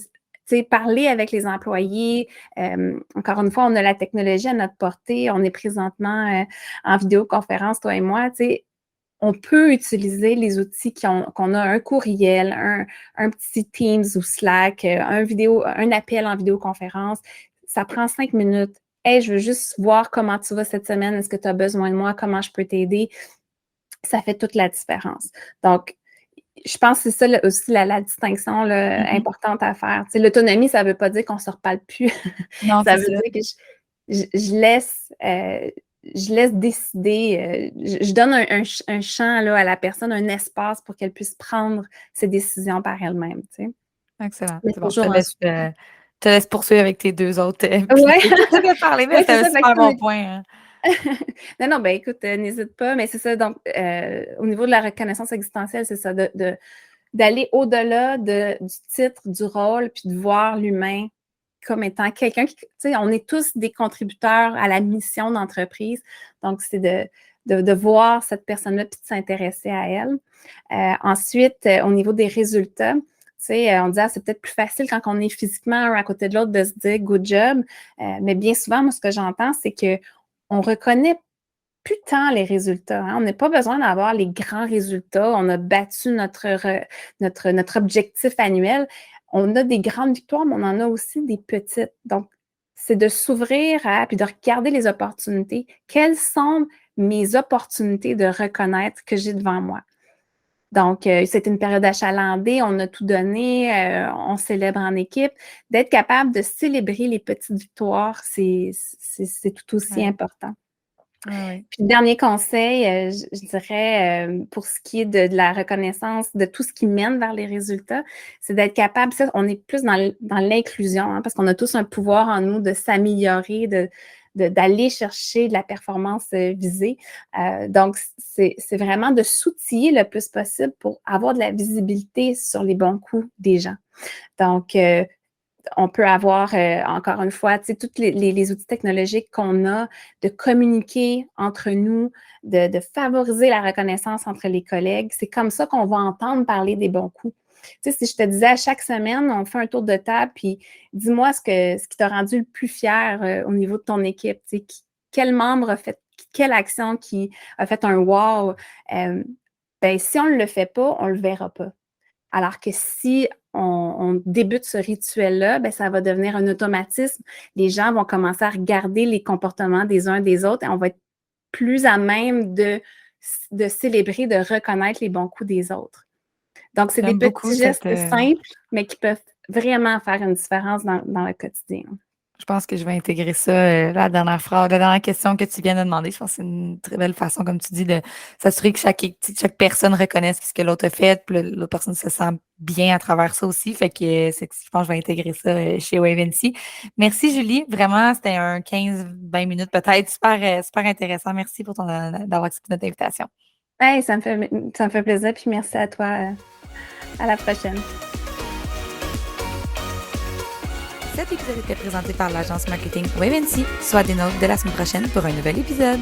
F: parler avec les employés. Encore une fois, on a la technologie à notre portée. On est présentement en vidéoconférence, toi et moi. On peut utiliser les outils qu'on a, un courriel, un petit Teams ou Slack, un appel en vidéoconférence. Ça prend 5 minutes. Hey, je veux juste voir comment tu vas cette semaine. Est-ce que tu as besoin de moi? Comment je peux t'aider? Ça fait toute la différence. Donc, je pense que c'est ça là, aussi la distinction là, importante à faire. L'autonomie, ça ne veut pas dire qu'on ne se reparle plus.
A: Non,
F: ça veut dire que je laisse décider, je donne un champ là, à la personne, un espace pour qu'elle puisse prendre ses décisions par elle-même. Tu sais.
A: Excellent.
F: Mais
A: C'est bon.
F: toujours
A: Je te laisse poursuivre avec tes 2 autres.
F: Ouais.
A: Tu peux parler, mais
F: Ouais,
A: c'est un
F: ça,
A: super bon point. Hein.
F: Non, ben écoute, n'hésite pas, mais c'est ça. Donc, au niveau de la reconnaissance existentielle, c'est ça, d'aller au-delà du titre, du rôle, puis de voir l'humain comme étant quelqu'un qui, tu sais, on est tous des contributeurs à la mission d'entreprise. Donc, c'est de voir cette personne-là puis de s'intéresser à elle. Ensuite, au niveau des résultats, tu sais, on dit, c'est peut-être plus facile quand on est physiquement un à côté de l'autre de se dire good job. Mais bien souvent, moi, ce que j'entends, c'est qu'on reconnaît plus tant les résultats. Hein. On n'a pas besoin d'avoir les grands résultats. On a battu notre objectif annuel. On a des grandes victoires, mais on en a aussi des petites. Donc, c'est de s'ouvrir puis de regarder les opportunités. Quelles sont mes opportunités de reconnaître que j'ai devant moi? Donc, c'était une période achalandée, on a tout donné, on célèbre en équipe. D'être capable de célébrer les petites victoires, c'est tout aussi important.
A: Oui.
F: Puis, dernier conseil, je dirais, pour ce qui est de la reconnaissance de tout ce qui mène vers les résultats, c'est d'être capable, ça, on est plus dans l'inclusion, hein, parce qu'on a tous un pouvoir en nous de s'améliorer, d'aller chercher de la performance visée. Donc, c'est vraiment de s'outiller le plus possible pour avoir de la visibilité sur les bons coups des gens. Donc, on peut avoir, encore une fois, tu sais, tous les outils technologiques qu'on a de communiquer entre nous, de favoriser la reconnaissance entre les collègues. C'est comme ça qu'on va entendre parler des bons coups. Tu sais, si je te disais à chaque semaine, on fait un tour de table, puis dis-moi ce qui t'a rendu le plus fier au niveau de ton équipe. Tu sais, quel membre a fait quelle action qui a fait un wow. Ben, si on ne le fait pas, on ne le verra pas. Alors que si on débute ce rituel-là, ben, ça va devenir un automatisme. Les gens vont commencer à regarder les comportements des uns des autres et on va être plus à même de célébrer, de reconnaître les bons coups des autres. Donc, c'est des
A: J'aime beaucoup
F: petits gestes simples, mais qui peuvent vraiment faire une différence dans le quotidien.
A: Je pense que je vais intégrer ça, la dernière phrase, la dernière question que tu viens de demander. Je pense que c'est une très belle façon, comme tu dis, de s'assurer que chaque personne reconnaisse ce que l'autre a fait, puis l'autre personne se sent bien à travers ça aussi. Fait que je pense que je vais intégrer ça chez WaveNC. Merci, Julie. Vraiment, c'était un 15-20 minutes peut-être. Super intéressant. Merci pour d'avoir accepté notre invitation.
F: Hey, ça me fait plaisir, puis merci à toi. À la prochaine.
A: Cet épisode était présenté par l'agence marketing WaveNC. Sois des nôtres de la semaine prochaine pour un nouvel épisode.